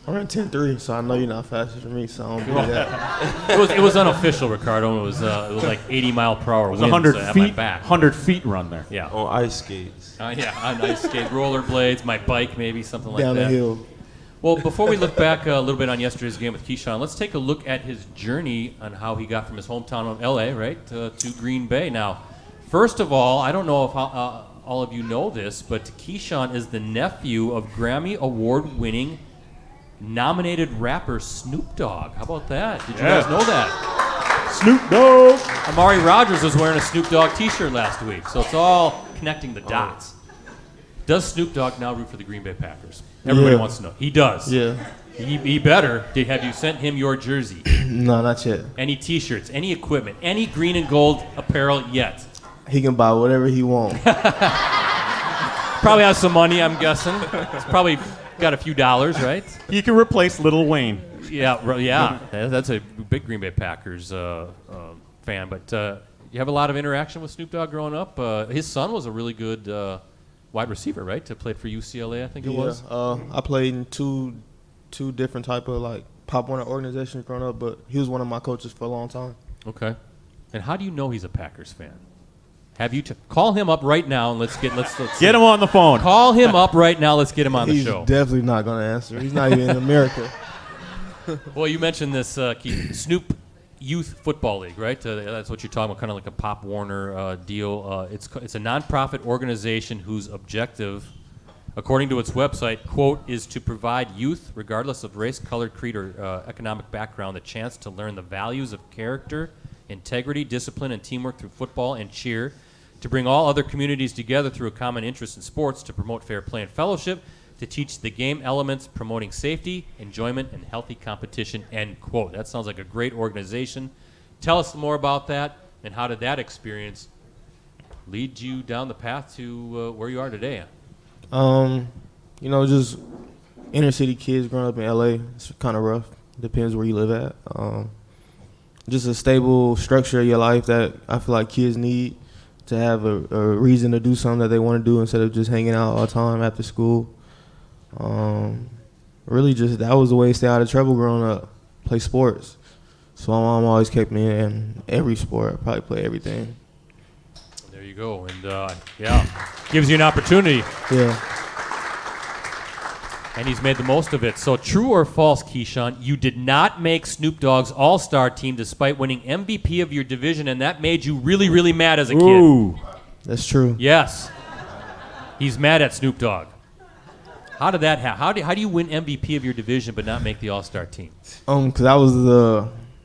I ran 10.3, so I know you're not faster than me, so I don't do that. It was unofficial, Ricardo. It was like 80-mile-per-hour winds 100 feet, at my back. 100 feet run there. Yeah. On ice skates. Yeah, on ice skates, rollerblades, my bike, maybe something like Down that. the hill. Well, before we look back a little bit on yesterday's game with Keisean, let's take a look at his journey on how he got from his hometown of L.A., right, to Green Bay. Now, first of all, I don't know if all of you know this, but Keisean is the nephew of Grammy Award-winning nominated rapper Snoop Dogg. How about that? Did you guys know that? Snoop Dogg! Amari Rogers was wearing a Snoop Dogg t-shirt last week, so it's all connecting the dots. Does Snoop Dogg now root for the Green Bay Packers? Everybody wants to know. He does. Yeah. He better. Have you sent him your jersey? No, not yet. Any t-shirts, any equipment, any green and gold apparel yet? He can buy whatever he wants. Probably has some money, I'm guessing. He's probably got a few dollars, right? He can replace Lil Wayne. Yeah. That's a big Green Bay Packers fan. But you have a lot of interaction with Snoop Dogg growing up. His son was a really good wide receiver, right? To play for UCLA, I think it was. I played in two different type of Pop Warner organizations growing up, but he was one of my coaches for a long time. Okay. And how do you know he's a Packers fan? Have you call him up right now and let's get him on the phone. Call him up right now. Let's get him on the show. He's definitely not going to answer. He's not even in America. Well, you mentioned this Snoop Youth Football League, right? That's what you're talking about, kind of like a Pop Warner deal. It's a nonprofit organization whose objective, according to its website, quote, is to provide youth, regardless of race, color, creed, or economic background, the chance to learn the values of character, integrity, discipline, and teamwork through football and cheer, to bring all other communities together through a common interest in sports, to promote fair play and fellowship, to teach the game elements, promoting safety, enjoyment, and healthy competition, end quote. That sounds like a great organization. Tell us more about that, and how did that experience lead you down the path to where you are today? Just inner city kids growing up in LA, it's kind of rough. Depends where you live at. Just a stable structure of your life that I feel like kids need to have a reason to do something that they want to do instead of just hanging out all the time after school. Really just that was the way to stay out of trouble growing up, play sports. So my mom always kept me in every sport. I probably play everything. There you go. And, gives you an opportunity. Yeah. And he's made the most of it. So true or false, Keisean, you did not make Snoop Dogg's All-Star team despite winning MVP of your division, and that made you really, really mad as a kid. That's true. Yes. He's mad at Snoop Dogg. How did that happen? How do you win MVP of your division but not make the All-Star team? Cause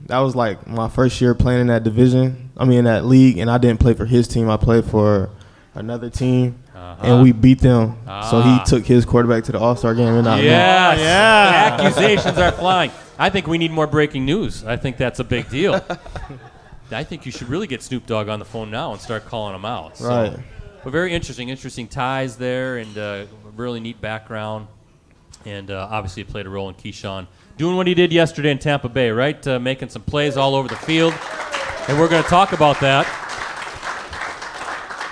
that was like my first year playing in that division. In that league, and I didn't play for his team. I played for another team, and we beat them. So he took his quarterback to the All-Star game and not me. Yes. Yeah. Accusations are flying. I think we need more breaking news. I think that's a big deal. I think you should really get Snoop Dogg on the phone now and start calling him out. So, right. But very interesting ties there, and really neat background. And obviously it played a role in Keisean doing what he did yesterday in Tampa Bay, right? Making some plays all over the field. And we're going to talk about that.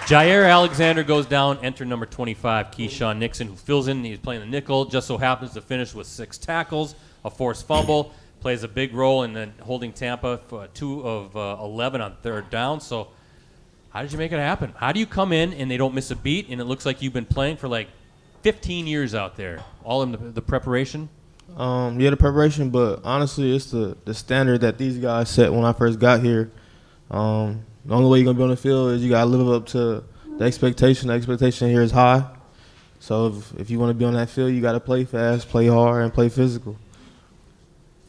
Jair Alexander goes down, enter number 25, Keisean Nixon, who fills in. He's playing the nickel, just so happens to finish with 6 tackles, a forced fumble, plays a big role in then holding Tampa for 2 of 11 on third down. So how did you make it happen? How do you come in and they don't miss a beat, and it looks like you've been playing for like 15 years out there, all in the preparation? The preparation, but honestly, it's the standard that these guys set when I first got here. The only way you're going to be on the field is you got to live up to the expectation. The expectation here is high. So if you want to be on that field, you got to play fast, play hard, and play physical.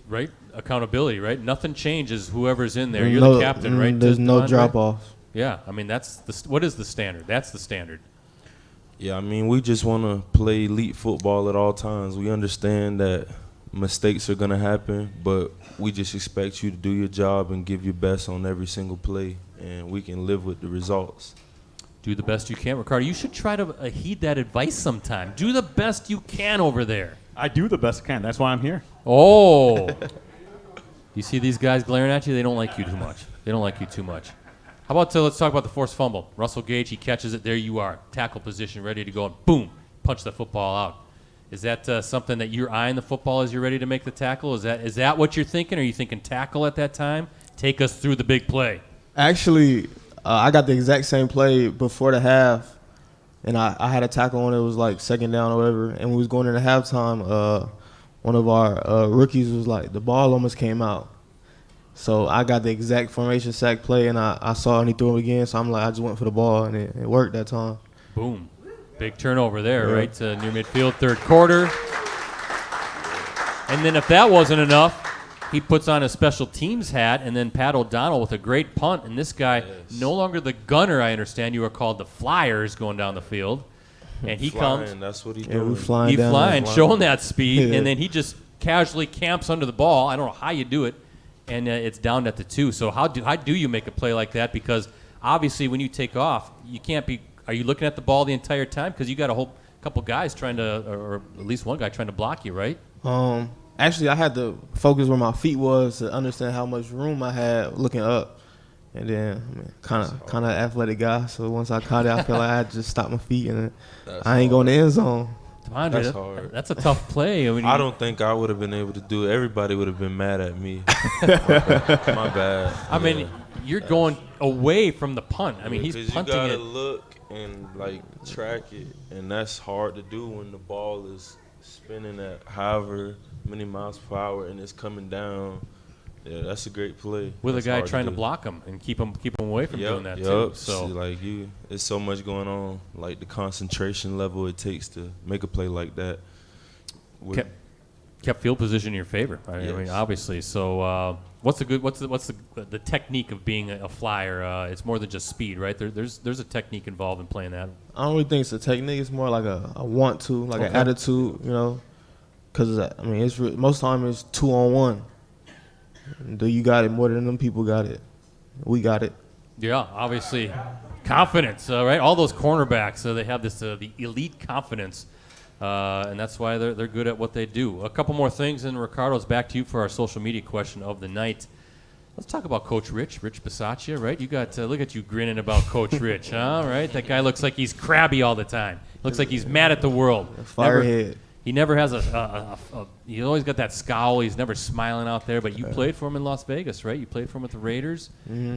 Right? Accountability, right? Nothing changes whoever's in there. You're the captain, right? There's no drop-off. Yeah, what is the standard? That's the standard. Yeah, we just want to play elite football at all times. We understand that mistakes are going to happen, but we just expect you to do your job and give your best on every single play, and we can live with the results. Do the best you can. Ricardo, you should try to heed that advice sometime. Do the best you can over there. I do the best I can. That's why I'm here. Oh. You see these guys glaring at you? They don't like you too much. They don't like you too much. How about let's talk about the forced fumble. Russell Gage, he catches it. There you are. Tackle position, ready to go, and boom, punch the football out. Is that something that you're eyeing the football as you're ready to make the tackle? Is that what you're thinking? Are you thinking tackle at that time? Take us through the big play. Actually, I got the exact same play before the half, and I had a tackle on it. It was like second down or whatever, and we was going into halftime. One of our rookies was like, the ball almost came out. So I got the exact formation sack play, and I saw it and he threw it again. So I'm like, I just went for the ball, and it worked that time. Boom. Big turnover there, yeah. Right? Near midfield, third quarter. And then if that wasn't enough, he puts on a special teams hat, and then Pat O'Donnell with a great punt. And this guy, no longer the gunner, I understand you are called the Flyers going down the field. And he comes. That's what he doing. doing. Flying, showing that speed, and then he just casually camps under the ball. I don't know how you do it, and it's down at the 2. So how do you make a play like that? Because obviously when you take off, you can't be. Are you looking at the ball the entire time? Because you got a whole couple guys trying to, or at least one guy trying to block you, right? Actually, I had to focus where my feet was to understand how much room I had looking up. And then, kind of athletic guy. So once I caught it, I feel like I had to just stop my feet, and I ain't going to the end zone. De'Vondre, that's hard. That's a tough play. I don't think I would have been able to do it. Everybody would have been mad at me. My bad. You're going away from the punt. He's punting you gotta it. Look and track it, and that's hard to do when the ball is spinning at however many miles per hour and it's coming down. Yeah, that's a great play. With that's a guy trying to block him and keep him away from doing that too. So it's so much going on. Like the concentration level it takes to make a play like that. Kept field position in your favor. Obviously. So what's the technique of being a flyer? It's more than just speed, right? There's a technique involved in playing that. I don't really think it's a technique. It's more like a want to, an attitude, Because it's most time it's 2-on-1. Do you got it more than them people got it? We got it. Yeah, obviously. Confidence, right? All those cornerbacks, they have this the elite confidence. and that's why they're good at what they do. A couple more things, and Ricardo's back to you for our social media question of the night. Let's talk about Coach Rich Bisaccia, right? You got look at you grinning about Coach Rich, huh? Right? That guy looks like he's crabby all the time. Looks like he's mad at the world. Firehead. He never has he's always got that scowl. He's never smiling out there. But you played for him in Las Vegas, right? You played for him with the Raiders. Mm-hmm.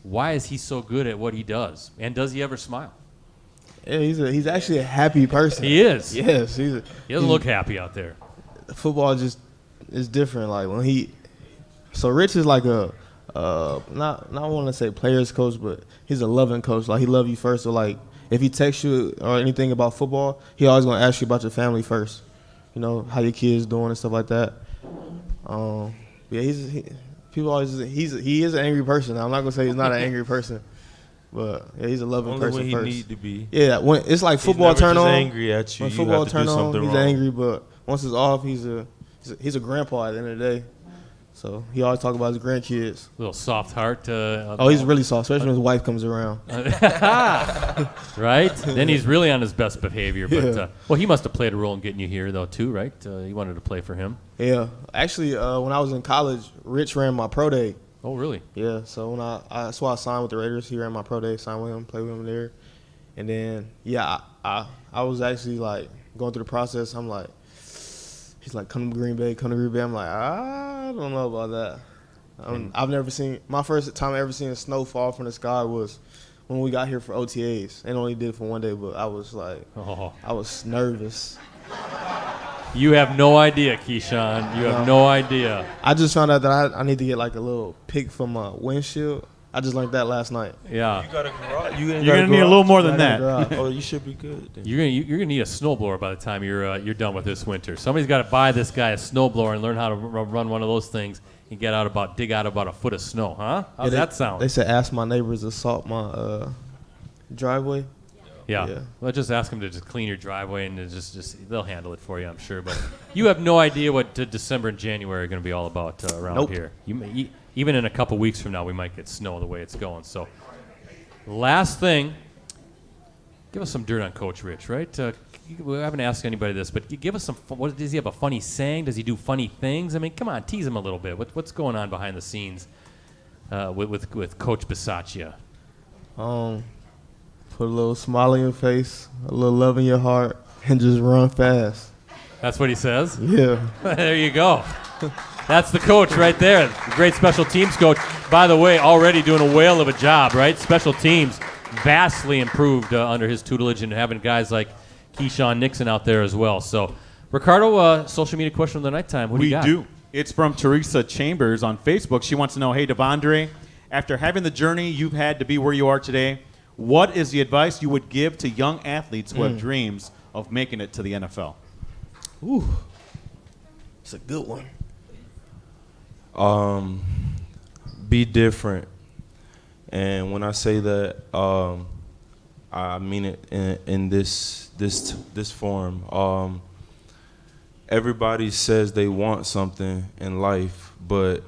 Why is he so good at what he does? And does he ever smile? Yeah, he's actually a happy person. He is. Yes, he doesn't look happy out there. Football just is different. Like when so Rich is like a not want to say players coach, but he's a loving coach. Like he love you first. So like if he texts you or anything about football, he always gonna ask you about your family first. You know how your kids doing and stuff like that. Yeah, people always he is an angry person. I'm not gonna say he's not an angry person. But yeah, he's a loving Only person when he first. need to be. Yeah, when it's like football he's never turn just on. Angry at you. When You football have to turn do on, something he's wrong. angry. But once it's off, he's a grandpa at the end of the day. So he always talk about his grandkids. Little soft heart. He's really soft, especially when his wife comes around. Right? Then he's really on his best behavior. But Yeah. well, he must have played a role in getting you here, though, too, right? You wanted to play for him. Yeah, actually, when I was in college, Rich ran my pro day. Oh, really? Yeah, so when that's why I signed with the Raiders. He ran my pro day, signed with him, played with him there, and then I was actually like going through the process. I'm like, he's like, come to Green Bay. I'm like, I don't know about that. I've never seen my first time I ever seen snow fall from the sky was when we got here for OTAs. And only did it for one day, but I was like, I was nervous. You have no idea, Keisean. You have no idea. I just found out that I need to get like a little pick from my windshield. I just learned that last night. Yeah. You got a garage. You're gonna need a little more than that. Oh, you should be good. Then. You're gonna need a snowblower by the time you're done with this winter. Somebody's got to buy this guy a snowblower and learn how to run one of those things and dig out about a foot of snow, huh? How's that sound? They said ask my neighbors to salt my driveway. Yeah. Well, just ask them to just clean your driveway and just they'll handle it for you, I'm sure. But you have no idea what December and January are going to be all about around here. Even in a couple weeks from now, we might get snow the way it's going. So, last thing, give us some dirt on Coach Rich, right? We haven't asked anybody this, but give us some. Does he have a funny saying? Does he do funny things? I mean, come on, tease him a little bit. What's going on behind the scenes with Coach Bisaccia? Put a little smile on your face, a little love in your heart, and just run fast. That's what he says? Yeah. There you go. That's the coach right there. The great special teams coach. By the way, already doing a whale of a job, right? Special teams vastly improved under his tutelage and having guys like Keisean Nixon out there as well. So, Ricardo, social media question of the nighttime. What do you got? We do. It's from Teresa Chambers on Facebook. She wants to know, hey, De'Vondre, after having the journey you've had to be where you are today, what is the advice you would give to young athletes who have dreams of making it to the NFL? Ooh, it's a good one. Be different, and when I say that, I mean it in this form. Everybody says they want something in life, but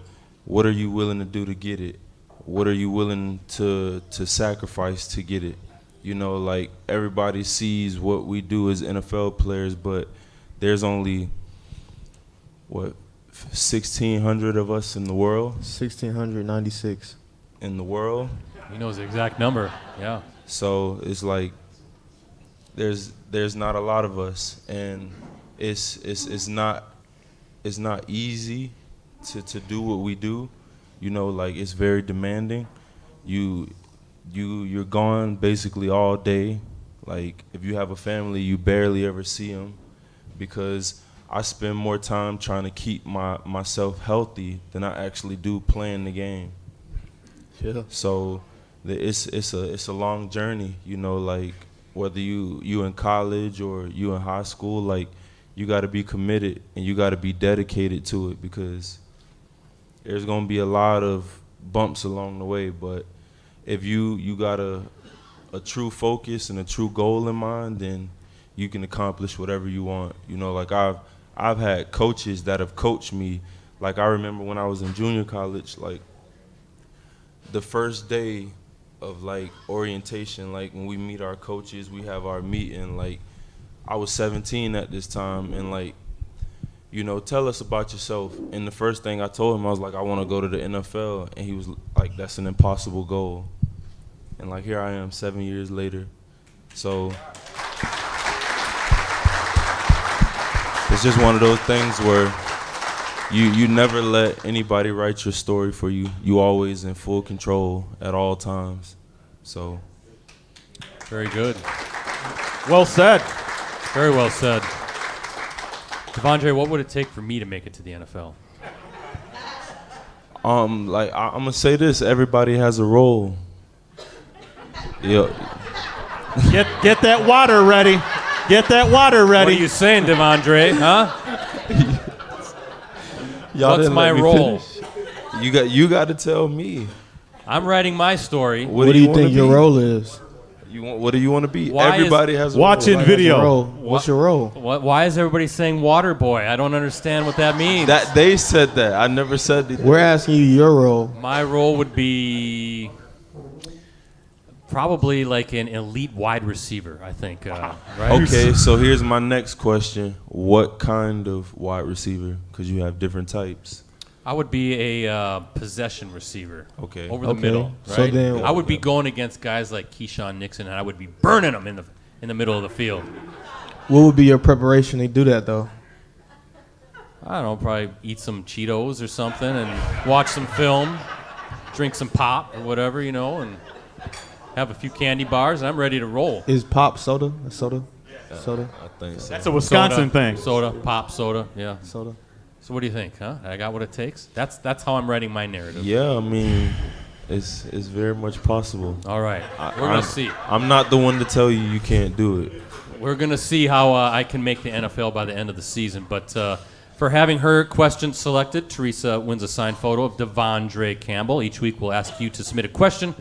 what are you willing to do to get it? What are you willing to sacrifice to get it? You know, like everybody sees what we do as NFL players, but there's only, 1,600 of us in the world? 1,696. In the world. He knows the exact number. Yeah. So it's like there's not a lot of us, and it's not easy to do what we do. You know, like it's very demanding. You're gone basically all day. Like if you have a family, you barely ever see them, because I spend more time trying to keep myself healthy than I actually do playing the game. Yeah. So it's a long journey. You know, like whether you in college or you in high school, like you got to be committed and you got to be dedicated to it, because there's going to be a lot of bumps along the way, but if you got a true focus and a true goal in mind, then you can accomplish whatever you want. You know, like I've had coaches that have coached me. Like I remember when I was in junior college, like the first day of like orientation, like when we meet our coaches, we have our meeting, like I was 17 at this time, and like, you know, tell us about yourself. And the first thing I told him, I was like, I want to go to the NFL, and he was like, that's an impossible goal. And like, here I am 7 years later. So it's just one of those things where you never let anybody write your story for you. You always in full control at all times. So Very good. Well said. Very well said. De'Vondre, what would it take for me to make it to the NFL? Like I'm gonna say this: everybody has a role. Yeah. Get that water ready. Get that water What ready. are you saying, De'Vondre? Huh? Y'all What's didn't my let me role? finish. You got to tell me. I'm writing my story. What do you think your role is? What do you want to be? Why Everybody has a Watching role. video. What's your role? Why is everybody saying water boy? I don't understand what that means. That they said that. I never said that. We're asking you your role. My role would be probably like an elite wide receiver, I think. Right? Okay, so here's my next question. What kind of wide receiver? Because you have different types. I would be a possession receiver. Okay. Over the Okay, middle. Right? so then- I would be going against guys like Keisean Nixon, and I would be burning them in the middle of the field. What would be your preparation to do that, though? I don't know, probably eat some Cheetos or something and watch some film, drink some pop or whatever, you know, and have a few candy bars, and I'm ready to roll. Is pop soda? A soda? Soda? I think so. That's a Wisconsin thing. Soda, pop, soda, yeah. Soda? So what do you think, huh? I got what it takes? That's how I'm writing my narrative. Yeah, I mean, it's very much possible. All right, we're going to see. I'm not the one to tell you you can't do it. We're going to see how I can make the NFL by the end of the season. But for having her question selected, Teresa wins a signed photo of De'Vondre Campbell. Each week we'll ask you to submit a question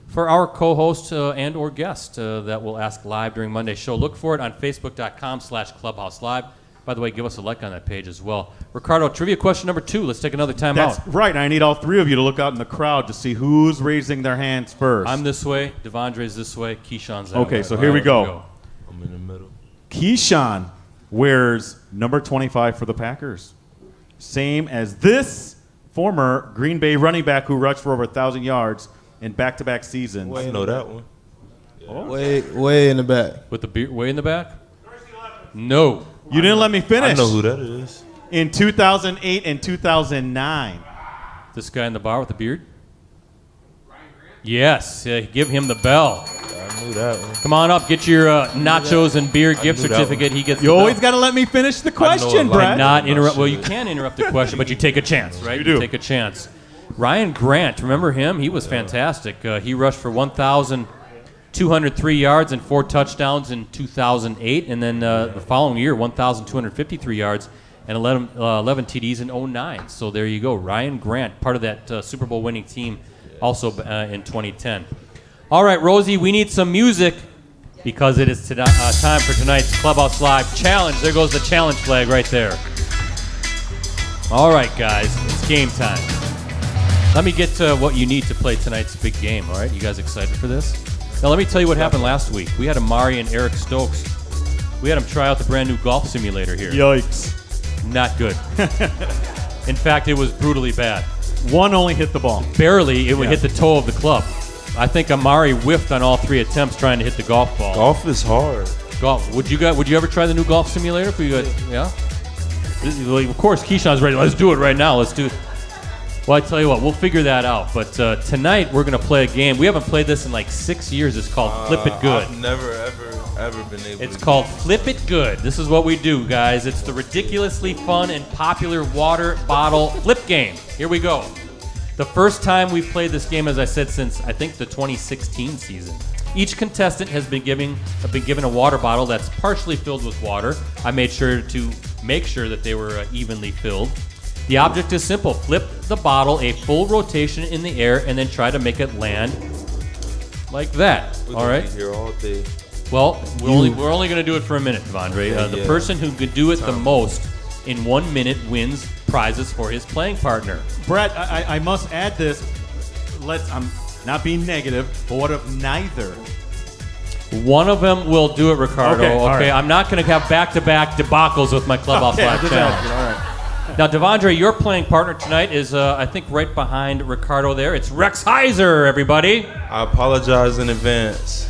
for our co-host and or guest that we'll ask live during Monday's show. Look for it on Facebook.com/Clubhouse Live. By the way, give us a like on that page as well. Ricardo, trivia question number 2. Let's take another time That's out. right. I need all three of you to look out in the crowd to see who's raising their hands first. I'm this way, De'Vondre's this way, Keyshawn's that way. Okay, so here we go. I'm in the middle. Keisean wears number 25 for the Packers. Same as this former Green Bay running back who rushed for over 1,000 yards in back-to-back seasons. I know that one. Way in the back. With the beard way in the back? No. You didn't let me finish. I know who that is. In 2008 and 2009. This guy in the bar with the beard? Yes. Give him the bell. I knew that one. Come on up. Get your nachos and beer gift knew that certificate. He gets You the always bell. got to let me finish the I know question, a lot. Brett. Not interrupt. Well, shit. you can interrupt the question, but you take a chance, right? You do. Take a chance. Ryan Grant, remember him? He was fantastic. He rushed for 1,203 yards and 4 touchdowns in 2008, and then the following year, 1,253 yards and 11 TDs in 2009. So there you go. Ryan Grant, part of that Super Bowl winning team also in 2010. All right, Rosie, we need some music because it is time for tonight's Clubhouse Live Challenge. There goes the challenge flag right there. All right, guys, it's game time. Let me get to what you need to play tonight's big game, all right? You guys excited for this? Now, let me tell you what happened last week. We had Amari and Eric Stokes. We had them try out the brand new golf simulator here. Yikes. Not good. In fact, it was brutally bad. One only hit the ball. Barely, it would hit the toe of the club. I think Amari whiffed on all 3 attempts trying to hit the golf ball. Golf is hard. Golf. Would you ever try the new golf simulator? Yeah? Of course, Keyshawn's ready. Let's do it right now. Let's do it. Well, I tell you what, we'll figure that out. But tonight we're going to play a game. We haven't played this in like 6 years. It's called Flip It Good. I've never, ever been able It's to called Flip It Good. This is what we do, guys. It's the ridiculously fun and popular water bottle flip game. Here we go. The first time we've played this game, as I said, since I think the 2016 season. Each contestant has been given a water bottle that's partially filled with water. I made sure to make sure that they were evenly filled. The object is simple. Flip the bottle a full rotation in the air and then try to make it land like that. We're All gonna right? be here all day. Well, we're only going to do it for a minute, De'Vondre. The Yeah. person who could do it the most in 1 minute wins prizes for his playing partner. Brett, I must add this. I'm not being negative, but what if neither One of them will do it, Ricardo. Okay, all right. I'm not going to have back-to-back debacles with my Clubhouse Live challenge. All right. Now, De'Vondre, your playing partner tonight is, I think, right behind Ricardo there. It's Rex Heiser, everybody. I apologize in advance.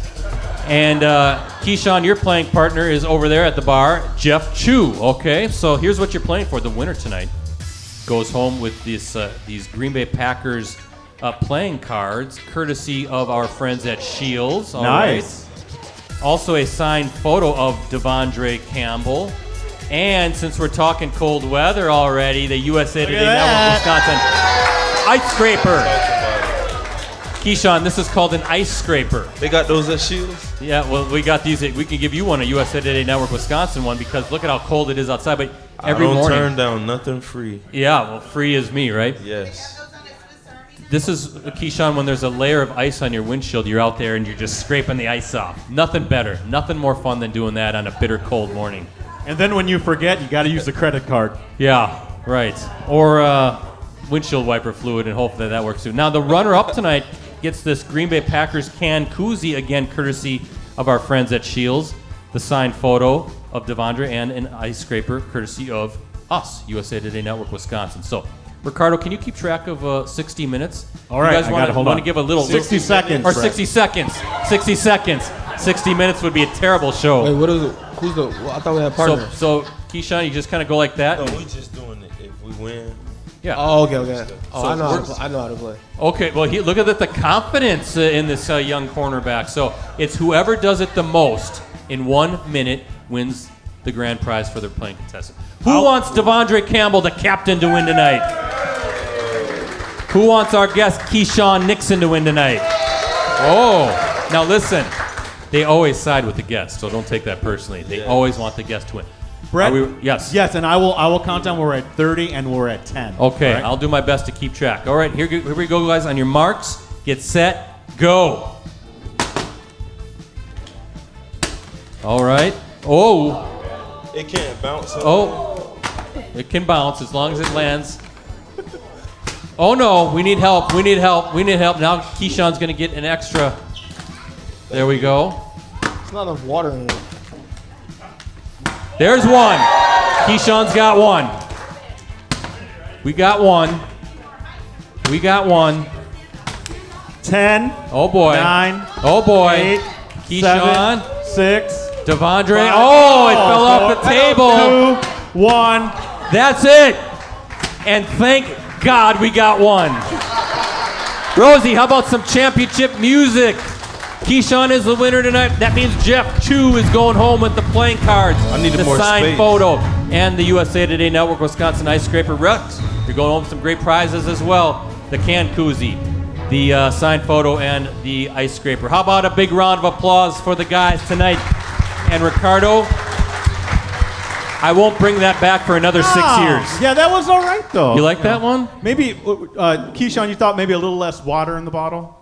And Keisean, your playing partner is over there at the bar, Jeff Chu. Okay, so here's what you're playing for. The winner tonight goes home with these Green Bay Packers playing cards, courtesy of our friends at Shields. All Nice. right. Also a signed photo of De'Vondre Campbell. And since we're talking cold weather already, the USA Today Network Wisconsin ice scraper. Keisean, this is called an ice scraper. They got those at Shields? Yeah, well, we got these. We can give you one, a USA Today Network Wisconsin one, because look at how cold it is outside. But every I don't morning, turn down nothing free. yeah, well, free is me, right? Yes. This is, Keisean, when there's a layer of ice on your windshield, you're out there and you're just scraping the ice off. Nothing better. Nothing more fun than doing that on a bitter cold morning. And then when you forget, you got to use the credit card. Yeah, right. Or windshield wiper fluid, and hopefully that works too. Now, the runner-up tonight gets this Green Bay Packers can koozie, again, courtesy of our friends at Shields. The signed photo of De'Vondre and an ice scraper, courtesy of us, USA Today Network Wisconsin. So, Ricardo, can you keep track of 60 minutes? All right, you guys I gotta hold want on. to give a little 60 seconds. or 60 seconds. 60 seconds. 60 minutes would be a terrible show. Wait, what is it? Who's the? Well, I thought we had partners. So Keisean, you just kind of go like that. No, we just doing it. If we win, Yeah. Oh, okay. Oh, So I know. How to we're- play. I know how to play. Okay, well, look at the confidence in this young cornerback. So it's whoever does it the most in 1 minute wins the grand prize for their playing contestant. Who wants De'Vondre Campbell, the captain, to win tonight? Who wants our guest Keisean Nixon to win tonight? Oh, now listen, they always side with the guest, so don't take that personally. They always want the guest to win. Brett? Are we- yes. Yes, and I will count down. We're at 30 and we're at 10. Okay, All right? I'll do my best to keep track. All right, here we go, guys. On your marks, get set, go. All right. Oh, it can't bounce up. oh, it can bounce as long as it lands. Oh no, we need help. We need help. We need help. Now Keisean's gonna get an extra. There we go. It's not enough water in it. There's one. Keisean's got one. We got one. We got one. 10, Oh boy. 9, Oh boy. 8, Keisean. 7, 6, De'Vondre. 5, Oh, it fell off the table. 2, 1. That's it. And thank God we got one. Rosie, how about some championship music? Keisean is the winner tonight. That means Jeff Chu is going home with the playing cards. I needed the more signed space. photo and the USA Today Network Wisconsin Ice Scraper Rex. You're going home with some great prizes as well. The can koozie, the signed photo, and the ice scraper. How about a big round of applause for the guys tonight? And Ricardo, I won't bring that back for another 6 years. Yeah, that was all right, though. You like that one? Maybe, Keisean, you thought maybe a little less water in the bottle?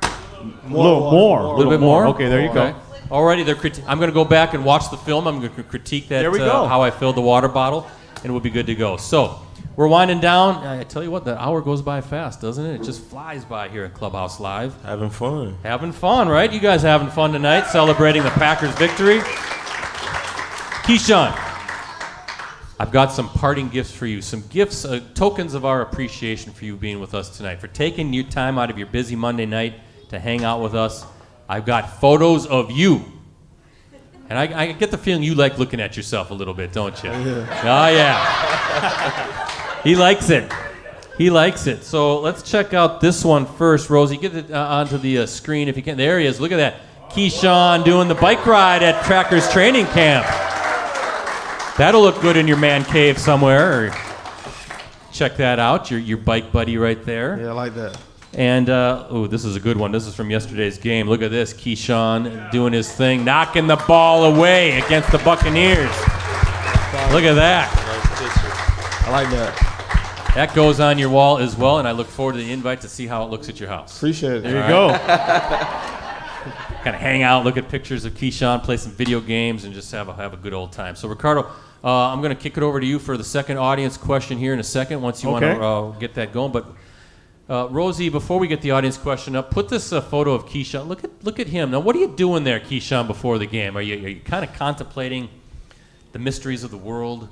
A little bit more? Okay, there you go. Alrighty, I'm going to go back and watch the film. I'm going to critique that, There we go. how I filled the water bottle, and we'll be good to go. So, we're winding down. I tell you what, the hour goes by fast, doesn't it? It just flies by here at Clubhouse Live. Having fun. Having fun, right? You guys having fun tonight, celebrating the Packers' victory. Keisean, I've got some parting gifts for you. Some gifts, tokens of our appreciation for you being with us tonight, for taking your time out of your busy Monday night to hang out with us. I've got photos of you. And I get the feeling you like looking at yourself a little bit, don't you? Yeah. Oh, yeah. He likes it. He likes it. So let's check out this one first. Rosie, get it onto the screen if you can. There he is. Look at that. Keisean doing the bike ride at Trackers Training Camp. That'll look good in your man cave somewhere. Or check that out. Your bike buddy right there. Yeah, I like that. And, this is a good one. This is from yesterday's game. Look at this. Keisean doing his thing, knocking the ball away against the Buccaneers. Look at that. I like that. That goes on your wall as well, and I look forward to the invite to see how it looks at your house. Appreciate it. There you go. Kind of hang out, look at pictures of Keisean, play some video games, and just have a good old time. So, Ricardo, I'm going to kick it over to you for the second audience question here in a second once you want to get that going. But Rosie, before we get the audience question up, put this photo of Keisean. Look at him. Now, what are you doing there, Keisean, before the game? Are you kind of contemplating the mysteries of the world,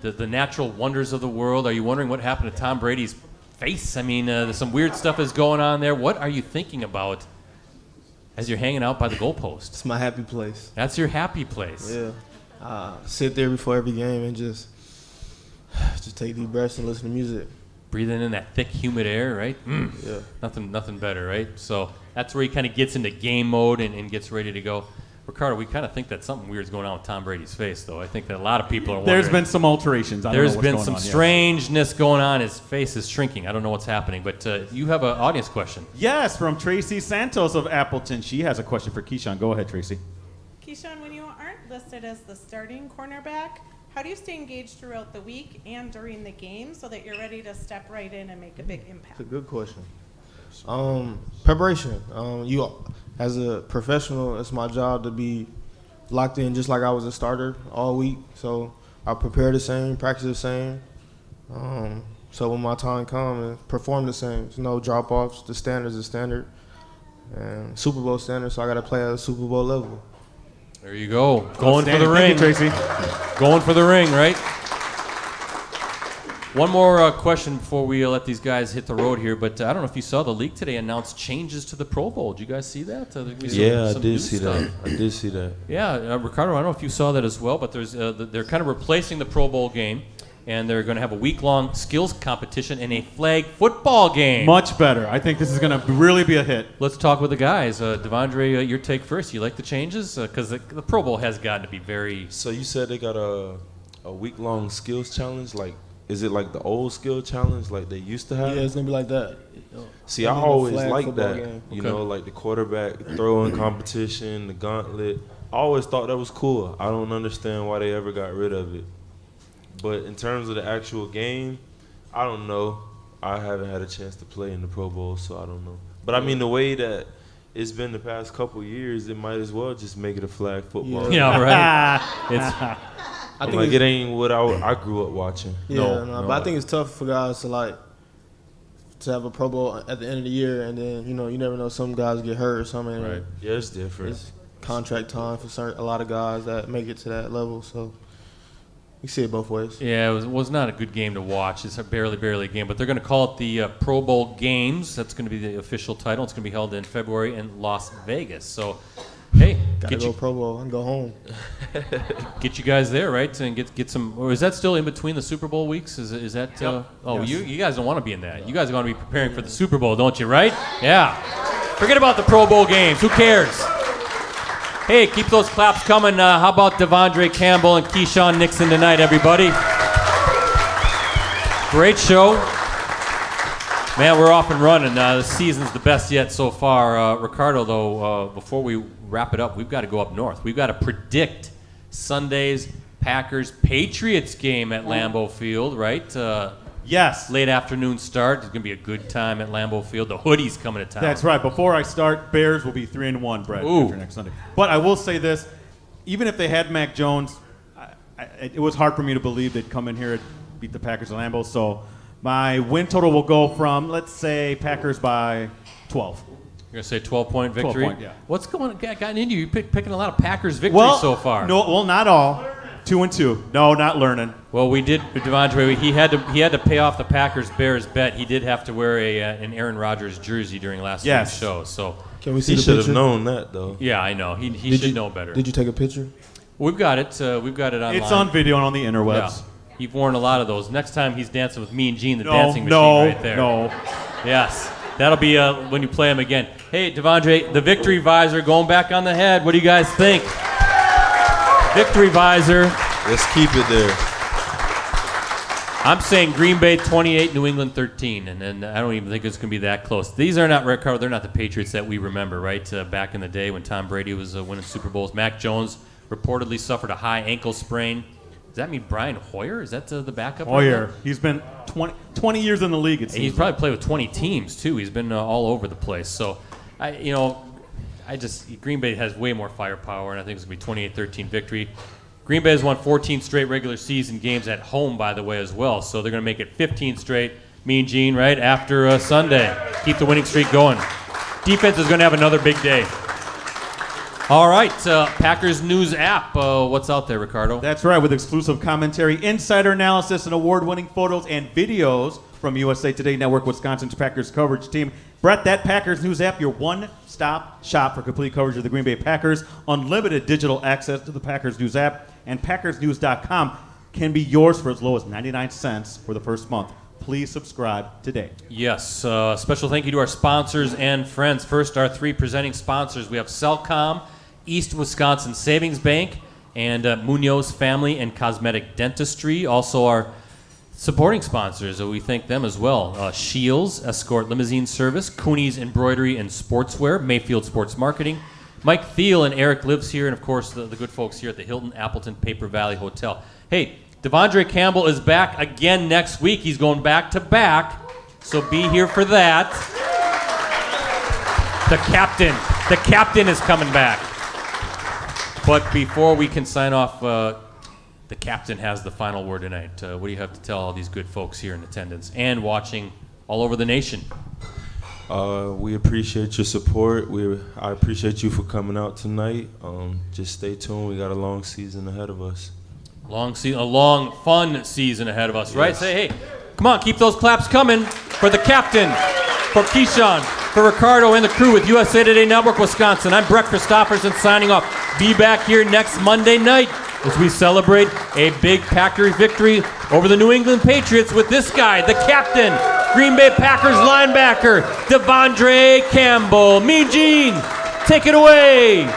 the natural wonders of the world? Are you wondering what happened to Tom Brady's face? I mean, there's some weird stuff is going on there. What are you thinking about as you're hanging out by the goalpost? It's my happy place. That's your happy place. Yeah. Sit there before every game and just take deep breaths and listen to music. Breathing in that thick, humid air, right? Yeah. Nothing better, right? So that's where he kind of gets into game mode and gets ready to go. Ricardo, we kind of think that something weird's going on with Tom Brady's face, though. I think that a lot of people are wondering. There's been some alterations. There's been some strangeness going on. His face is shrinking. I don't know what's happening, but you have an audience question. Yes, from Tracy Santos of Appleton. She has a question for Keisean. Go ahead, Tracy. Keisean, when you aren't listed as the starting cornerback, how do you stay engaged throughout the week and during the game so that you're ready to step right in and make a big impact? It's a good question. Preparation. You, as a professional, it's my job to be locked in just like I was a starter all week. So I prepare the same, practice the same. So when my time comes, perform the same. There's no drop-offs. The standard's the standard. And Super Bowl standard, so I got to play at a Super Bowl level. There you go. Going for the ring. Thank you, Tracy. Going for the ring, right? One more question before we let these guys hit the road here, but I don't know if you saw the league today announced changes to the Pro Bowl. Did you guys see that? Yeah, I did see that. Yeah, Ricardo, I don't know if you saw that as well, but there's they're kind of replacing the Pro Bowl game, and they're going to have a week-long skills competition and a flag football game. Much better. I think this is going to really be a hit. Let's talk with the guys. De'Vondre, your take first. You like the changes? Because the Pro Bowl has gotten to be very... So you said they got a week-long skills challenge? Like, is it like the old skill challenge like they used to have? Yeah, it's going to be like that. See, I always liked that. Game. You know, like the quarterback throwing competition, the gauntlet. I always thought that was cool. I don't understand why they ever got rid of it. But in terms of the actual game, I don't know. I haven't had a chance to play in the Pro Bowl, so I don't know. But I mean, the way that it's been the past couple years, it might as well just make it a flag football. Yeah, right. I think like it ain't what I grew up watching. Yeah, no, but I think it's tough for guys to have a Pro Bowl at the end of the year, and then you never know, some guys get hurt or something. Right. Yeah, it's different. It's contract time for a lot of guys that make it to that level, so you see it both ways. Yeah, it was not a good game to watch. It's a barely a game, but they're going to call it the Pro Bowl Games. That's going to be the official title. It's going to be held in February in Las Vegas. So, hey, gotta go Pro Bowl and go home. Get you guys there, right? And get some. Or is that still in between the Super Bowl weeks? Is that? Yep. Yes. You guys don't want to be in that. You guys want to be preparing for the Super Bowl, don't you? Right? Yeah. Forget about the Pro Bowl games. Who cares? Hey, keep those claps coming. How about De'Vondre Campbell and Keisean Nixon tonight, everybody? Great show. Man, we're off and running. The season's the best yet so far. Ricardo, though, before we wrap it up, we've got to go up north. We've got to predict Sunday's Packers-Patriots game at Lambeau Field, right? Yes. Late afternoon start. It's going to be a good time at Lambeau Field. The hoodie's coming to town. That's right. Before I start, Bears will be 3-1, Brett, after next Sunday. But I will say this. Even if they had Mac Jones, it was hard for me to believe they'd come in here and beat the Packers at Lambeau. So my win total will go from, let's say, Packers by 12. You're going to say 12-point victory? 12-point, yeah. What's gotten into you? You're picking a lot of Packers victories so far. No, well, not all. 2-2. No, not learning. Well, we did, De'Vondre. He had to pay off the Packers-Bears bet. He did have to wear an Aaron Rodgers jersey during last week's show. So can we see he the should picture? have known that, though. Yeah, I know. He should know better. Did you take a picture? We've got it. We've got it online. It's on video and on the interwebs. Yeah. You've worn a lot of those. Next time he's dancing with Mean Gene, the dancing machine right there. No. Yes. That'll be when you play him again. Hey, De'Vondre, the victory visor going back on the head. What do you guys think? Victory visor. Let's keep it there. I'm saying Green Bay 28, New England 13, and I don't even think it's going to be that close. These are not, Ricardo, they're not the Patriots that we remember, right? Back in the day when Tom Brady was winning Super Bowls. Mac Jones reportedly suffered a high ankle sprain. Does that mean Brian Hoyer? Is that the backup? Hoyer. He's been 20 years in the league, it seems. He's probably played with 20 teams, too. He's been all over the place. So, Green Bay has way more firepower, and I think it's going to be 28-13 victory. Green Bay has won 14 straight regular season games at home, by the way, as well. So they're going to make it 15 straight. Mean Gene, right after Sunday. Keep the winning streak going. Defense is going to have another big day. All right, Packers News app. What's out there, Ricardo? That's right, with exclusive commentary, insider analysis, and award-winning photos and videos from USA Today Network, Wisconsin's Packers coverage team. Brett, that Packers News app, your one-stop shop for complete coverage of the Green Bay Packers, unlimited digital access to the Packers News app, and PackersNews.com can be yours for as low as 99 cents for the first month. Please subscribe today. Yes, special thank you to our sponsors and friends. First, our three presenting sponsors. We have Cellcom, East Wisconsin Savings Bank, and Munoz Family and Cosmetic Dentistry. Also our supporting sponsors, we thank them as well. Shields, Escort Limousine Service, Cooney's Embroidery and Sportswear, Mayfield Sports Marketing, Mike Thiel and Eric lives here, and of course the good folks here at the Hilton Appleton Paper Valley Hotel. Hey, De'Vondre Campbell is back again next week. He's going back to back, so be here for that. The captain is coming back. But before we can sign off, the captain has the final word tonight. What do you have to tell all these good folks here in attendance and watching all over the nation? We appreciate your support. I appreciate you for coming out tonight. Just stay tuned. We got a long season ahead of us. A long, fun season ahead of us, yes. Right? Say, hey, come on, keep those claps coming for the captain, for Keisean, for Ricardo and the crew with USA Today Network, Wisconsin. I'm Brett Christopherson signing off. Be back here next Monday night as we celebrate a big Packer victory over the New England Patriots with this guy, the captain, Green Bay Packers linebacker, De'Vondre Campbell. Mean Gene, take it away.